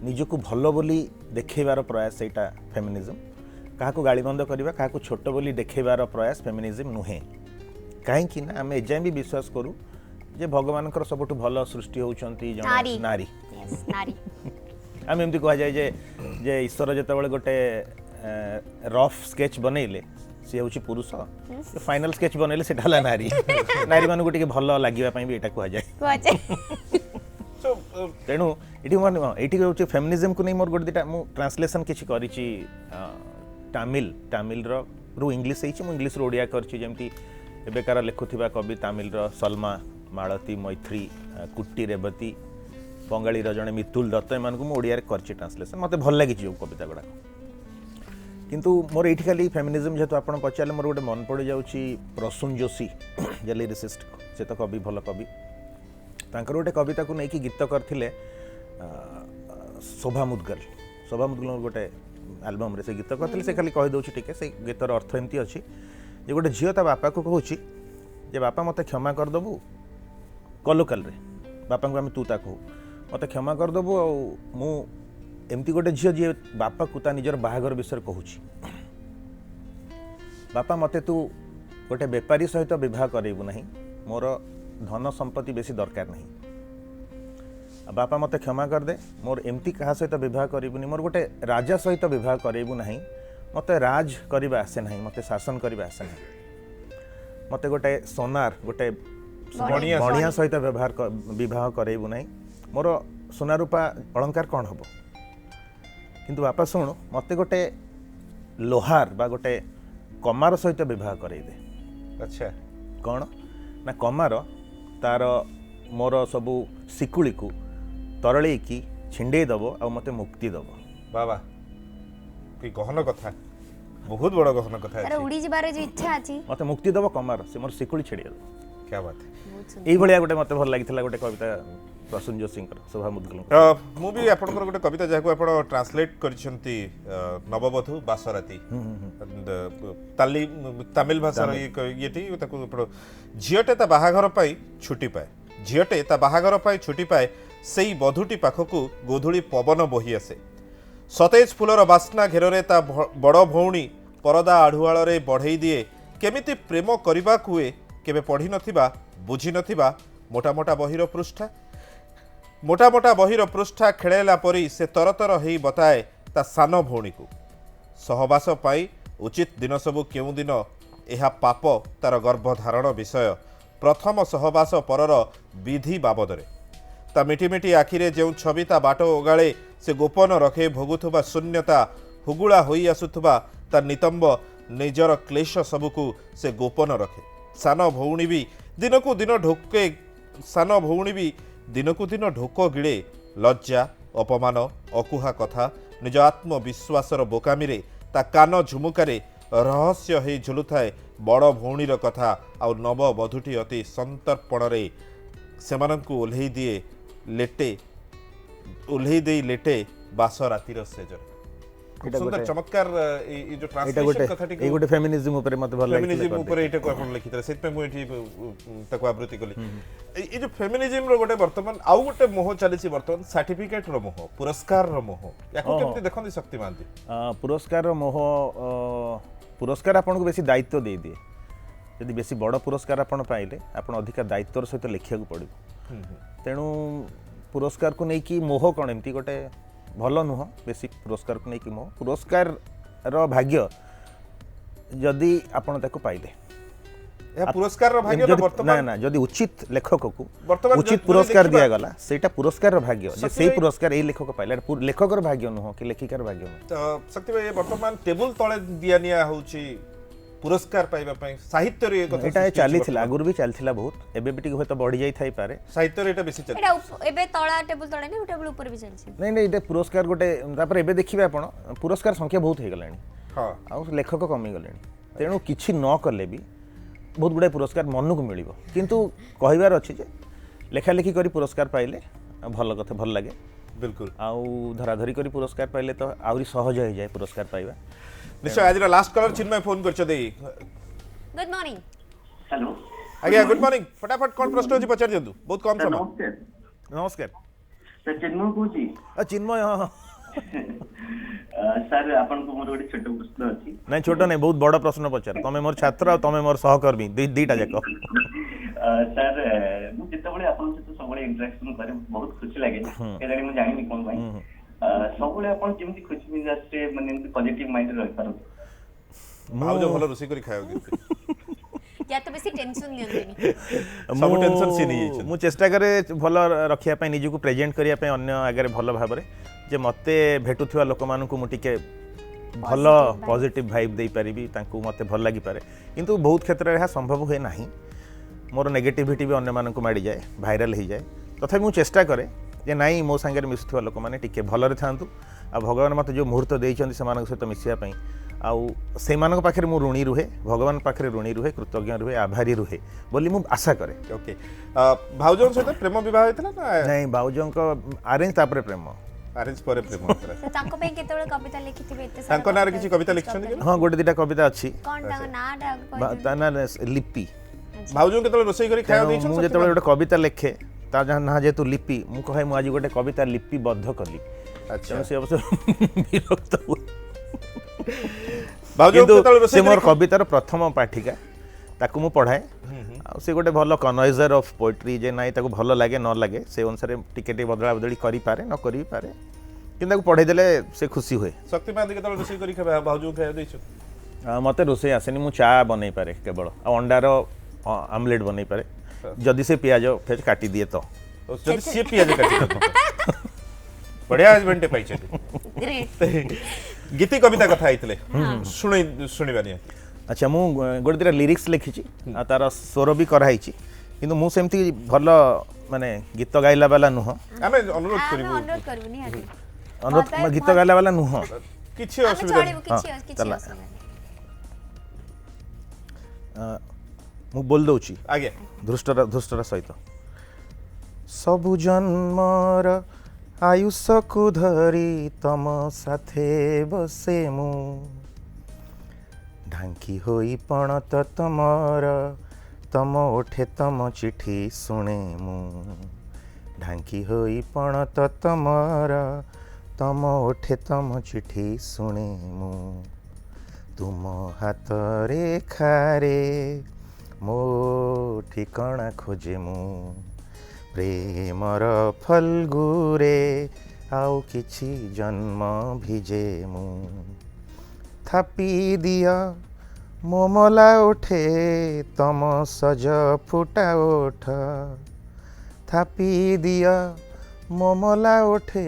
Speaker 3: निजको भलो बोली देखैबार प्रयास सेटा फेमिनिज्म काहाको गालीबंद करवा काहाको छोट बोली देखैबार प्रयास फेमिनिज्म नुहे कहीं ना आम एजाए भी विश्वास करूँ जे भगवान सबुठु भल सृष्टि होउछंती जण नारी
Speaker 2: नारी
Speaker 3: आम एमती कह जाए जे ईश्वर जितेबाला गोटे रफ स्केच बनैले सी हूँ पुरुष फाइनल स्केच बनैले से नारी नारी मानक टिके भल लगे भी यहाँ कहुए तेणु ये हूँ फेमिनिज्म को नहीं मोर गोटे दुटा मु ट्रांसलेसन किसी करी टामिल रू इंग्लीश इंग्लीश ओडिया करमती एबेकार लिखुवा कवि तामिल सलमा मालती मैत्री कुट्टी रेवती बंगाली जड़े मितुल दत्त एम को ओडिया कर ट्रांसलेसन मत भल लगी जो कविता गुड़ा किंतु मोर ये खाली फेमिनिज्म जेहतु आप पचारे मोर गोटे मन पड़ जाऊँगी प्रसून जोशी जे लिरिसिस्ट से तो कवि भल कवि तांकर गोटे कविता को लेकिन गीत करते शोभा मुदगल गोटे आलबम से गीत करते से खाली कहीदे टे से गीतर अर्थ एमती अच्छी जे गोटे झील ता बापा को कहूँ जे बापा मत क्षमा करदेबू कलोकाल बापा को आम तू ता कहू मत क्षमा करदेबू मु एमती गोटे झील जी बापा को निजर बाहागर विषय कहूँ बापा मत तू गोटे बेपारी सहित विवाह करेबू नहीं मोर धन संपत्ति बेसी दरकार नहीं बापा मत क्षमा करदे मोर एमती क्या सहित विवाह करूनी मोर गोटे राजा सहित विवाह करेबू नहीं मत राज करवा आसे ना मत शासन करवा आसे ना मत गोटे सोनार गोटे बढ़िया सहित विवाह करेबू नहीं मोर सोना रूपा अलंकार कौन हम किंतु बापा शुण मत गोटे लोहार बा गोटे कमार सहित विवाह करे दे।
Speaker 1: अच्छा
Speaker 3: कौन ना कमार तार मोर सबू शिकुड़ी को तरले की छिंडे दब आ मते मुक्ति दब।
Speaker 1: बाबा कि गहन कथा बहुत बड़ गहन कथा
Speaker 2: अरे उड़ी जबारे जो इच्छा अछि
Speaker 3: मते मुक्ति दब कमार से मोर शिकुड़ी छिड़ी दब।
Speaker 1: क्या बात है
Speaker 3: एई भलिया गोटे मते भल लागितला गोटे कविता प्रसून जोशी शोभा मुदगल
Speaker 1: मु भी आपनकर गोटे कविता जाको आपण ट्रांसलेट करिसंती नववधु बासराती ताली तमिल भाषा येटी ताको झियटे ता बाहाघर पाई छुट्टी पाए झियटे ता बाहाघर पाई छुट्टी पाए सेई बधुटी पाखकु गोधुली पवन बोही आसे सतेज फुलर बास्ना घेରରେ ता बड़ भौणी परदा आढ़ुआल रे बढ़ई दिए केमिति प्रेम करबा हुए केबे पढ़ी नथिबा बुझी नथिबा मोटा मोटा बहिर पृष्ठा मोटा मोटा बहिर पृष्ठा खेळेला परी से तरतर हेई बताए ता सान भौणी को सहवास पाई उचित दिन सबु केउ दिन एहा पाप तार गर्भधारण विषय प्रथम सहवास परर विधि बाबदरे ता मिटी मिटी आखिरे जो छवि ता बाट ओगाळे से गोपन रखे भोगुथुबा शून्यता हुगुला होई आसुथुबा ता नितंब निजर क्लेश सबुकु से गोपन रखे सान भौणी भी दिनकु दिन ढोके सान भौणी भी दिनकु दिन ढोक गिड़े लज्जा अपमान अकुहा कथा निज आत्मविश्वासर बोकामी ता कान झुमुकारे रहस्य हे झुलुथाए बड़ भौणीर कथा आउ नववधूटी अति संतर्पण सेमानंकु ओल्हेई दिए लेटे ओल्हेई देई लेटे बास रातिर सेजर सुंदर चमत्कार ये जो ट्रांसलेशन कथाटी
Speaker 3: ए गोटे फेमिनिज्म ऊपर मते भल लागितला
Speaker 1: फेमिनिज्म ऊपर एटा को आपण लिखितले सेत पे मु एठी ताको आवृत्ति कली ये जो फेमिनिज्म रो गोटे वर्तमान आउ गोटे मोह चलीछि वर्तमान सर्टिफिकेट रो मोह पुरस्कार रो मोह याको केमति देखंदी शक्तिमान दी
Speaker 3: पुरस्कार रो मोह पुरस्कार आपन को बेसी दायित्व दे दिए यदि बेसी बड़ पुरस्कार आपन पाइले आपन अधिक दायित्वर सहित लिखिया को पड़ो तेणु पुरस्कार को नहीं कि मोह कौन एमती गोटे भल नुह बेसी पुरस्कार को नहीं कि मोह पुरस्कार रो भाग्य जदि आपन ताको पाइले
Speaker 1: या पुरस्कार रो भाग्य
Speaker 3: जदि-
Speaker 1: वर्तमान
Speaker 3: ना ना जदि उचित लेखक को
Speaker 1: वर्तमान
Speaker 3: उचित
Speaker 1: जदि
Speaker 3: पुरस्कार
Speaker 1: देखिबा-
Speaker 3: दिया गला सेटा पुरस्कार रो भाग्य जे
Speaker 1: सत्य
Speaker 3: सेही
Speaker 1: भाई-
Speaker 3: पुरस्कार एई लेखक पाइले लेखक रो भाग्य नुह कि लेखिकार भाग्य नुह
Speaker 1: शक्ति भाई वर्तमान टेबल तले दिया निया होची पुरस्कार पाइबा पई साहित्य रे कथा
Speaker 3: एटा चली थिला आगुर भी चली थिला बहुत एबे भी टिक होय तो बढ़ी जाई थाई पारे
Speaker 1: साहित्य रे एटा बेसी चल
Speaker 2: एटा एबे तळा टेबल तळे नै टेबल ऊपर भी चलछि
Speaker 3: नहीं नहीं ये पुरस्कार गोटे तापर एबे देखिबे आपण पुरस्कार संख्या बहुत हो गलानी
Speaker 1: हां
Speaker 3: आ लेखक कमी गलेनी तेणु किछि न कले भी बहुत गुडा पुरस्कार मन को मिलिबो किंतु कहिबार अछि जे लेखा लेखी करी पुरस्कार पाइले भल कथा भल लागे
Speaker 1: बिल्कुल
Speaker 3: आउ धराधरी करी पुरस्कार पाइले तो आउरी सहज हो जाए पुरस्कार पाइबा
Speaker 1: निश्चय आज लास्ट कलर चिन्मय फोन करछ दे
Speaker 2: गुड मॉर्निंग
Speaker 5: हेलो
Speaker 1: आज्ञा गुड मॉर्निंग फटाफट कोन प्रश्न अछि पचार दियंतु बहुत कम समय
Speaker 5: नमस्कार
Speaker 3: नमस्कार
Speaker 5: सर चिन्मय कହୁची
Speaker 3: चिन्मय हाँ
Speaker 5: सर आपन को मोर गोटे छोट प्रश्न अछि
Speaker 3: नहीं छोट नहीं बहुत बड़ प्रश्न पचार तमें मोर छात्र और तमें मोर सहकर्मी दीटा जाक
Speaker 5: सर मु जेतबळे आपन सहित सबळे इंटरेक्शन करे बहुत खुशी लागे केजानी मु जानि नि कोन भाई सबळे आपन जेमति खुशी मिल जाते माने पॉजिटिव माइंड रहि पारो
Speaker 1: भाव जो भलो रुसी करी खायो दियंतु
Speaker 2: या तो बेसी टेंशन नियंतनी
Speaker 1: सब टेंशन सी नहीं
Speaker 3: मु चेष्टा करे भल रखिया पई निजु को प्रेजेंट करिया पई अन्य आगे भल भाबरे जे मते भेटुथिबा लोक मानन को मु टिके भल पॉजिटिव वाइब दे पारिबी तांको मते भल लागि पारे किंतु बहुत क्षेत्र रे संभव होए नाही मोर नेगेटिविटी भी अन्य मानन को माडी जाए भाइराल हो जाए तथापि मु चेष्टा करे जे नाई मो संगे मिसुथिबा लोक माने टिके भलरे थांतु आ भगवान मते जो मुहूर्त देइचंदी से मानक सहित मिसिया पई आउ से मानक पाखरे मु ऋणी रुहे भगवान पाखरे ऋणी रुहे कृतज्ञ रुहे आभारी रुहे बोली मु आशा करे
Speaker 1: ओके भाउजन सहित प्रेम विवाह होइतला ना
Speaker 3: नहीं बाउजों को अरेंज तापरे प्रेम
Speaker 1: अरेंज पर प्रेम होइतला
Speaker 2: से तांको पे केतବେଳେ कविता लिखिथिबे एते
Speaker 1: तांको नारे किछि कविता लिखछन कि
Speaker 3: हाँ गोटे दीटा कविता अच्छी
Speaker 2: कोन तांको नाडा
Speaker 3: ता ना लिपि
Speaker 1: भाउजन केतବେଳେ रोसई करी खायो
Speaker 3: तेणु
Speaker 1: दैछन
Speaker 3: मु जेतବେଳେ गोटे कविता लेखे ता जहाँ ना जेतु लिपि मु कहे मु आज गोटे कविता लिपिबद्ध कली
Speaker 1: अच्छा
Speaker 3: तेणु से अवसर विरक्त हुए
Speaker 1: भाउजन
Speaker 3: किंतु
Speaker 1: केतବେଳେ
Speaker 3: से
Speaker 1: रोसई
Speaker 3: मोर
Speaker 1: करी
Speaker 3: कवितार प्रथम पाठिका ताकू मु पढ़ाए आ से गोटे भल कनइजर ऑफ पोएट्री जे नाई ताकू भल लागे न लागे से अनुसार टिके टिके बदला बदली करि पारे न करि पारे किंतु ताकू पढ़ाई देले से खुशी हुए
Speaker 1: शक्तिमान केतବେଳେ रोसई करी खायो भाउजन खायो दैछन
Speaker 3: मते रोसे आसेनी मु चा बनै पारे केवल आ अंडार आमलेट बनै पारे जदि से पियाज फेज काटी दिए तो
Speaker 1: जदि सी पियाज काटी बढ़िया हजबेंड पाइछे
Speaker 2: ग्रेट
Speaker 1: गीति कविता कथा आइतले शुणिबानी
Speaker 3: अच्छा मु गोटे दिटा लिरिक्स लिखिची आ तार स्वर भी कराइची किंतु मु सेमती भल माने गीत गाइला वाला नुह
Speaker 1: आमे अनुरोध
Speaker 2: हम
Speaker 1: करिबु
Speaker 2: अनुरोध करबो निहाती
Speaker 3: अनुरोध गीत गाइला वाला नुह
Speaker 1: किछि
Speaker 2: हम
Speaker 1: असुविधा
Speaker 2: चलिबो किछि
Speaker 3: हाँ,
Speaker 2: किछि
Speaker 3: चला।
Speaker 2: असुविधा
Speaker 3: मु बोल दउची
Speaker 1: आगे
Speaker 3: धृष्टर सहित सबु जन्मर आयुष को धरी तम साथे बसे मु ढांकी होई पणत तमर तम ओठे तम चिठी शुणे मु ढांकी होई पणत तमर तम ओठे तम चिठी शुणे मु तुम हाथ रेखारे मो ठिकाना खोजे मु प्रेमर फल्गुरे आउ किछि जन्म भिजे मु थापी दिया मोमला उठे तम सज फुटा ओठ थापी दिया मोमला उठे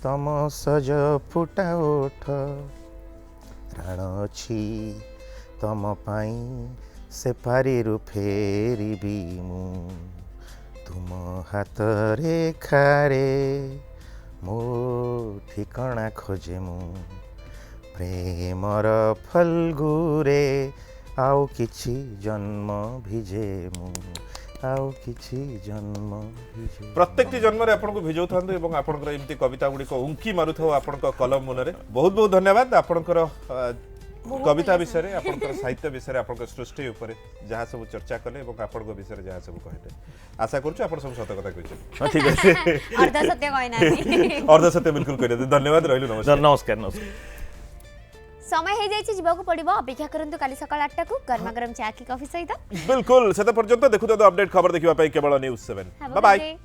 Speaker 3: तम सज फुटा ओठ प्राण अछि तम पाई से पारिरु फेरिबी मु तुम हाथ रेखारे मो ठिकाना खोजे मु प्रेमर फल्गुरे आउ किछि जन्म भिजे मु आउ किछि जन्म भिजे
Speaker 1: प्रत्येक जन्म रे आपन को भिजौ थांदो एवं आपन को एम्ति कविता गुडी को उंकी मारुथो आपन को कलम मुनरे बहुत बहुत धन्यवाद आपन को कविता विषय रे आपन को साहित्य विषय रे आपन को सृष्टि ऊपर जहाँ सब चर्चा कले एवं आपन को विषय रे जहाँ सब कहले आशा करछु आपन सब सत कथा कहछे
Speaker 3: हाँ ठीक है
Speaker 2: अर्ध सत्य कहना
Speaker 1: अर्ध सत्य बिल्कुल कह धन्यवाद रहिलु नमस्कार
Speaker 3: नमस्कार नमस्कार
Speaker 2: समय हो जाइए जीवाक पड़ो अपेक्षा करंतु काली सकाळ 8 को गर्मा गरम चा की कॉफी सहित
Speaker 1: बिल्कुल से पर्यंत देखु अपडेट खबर देखा केवल न्यूज़ 7 बाय बाय।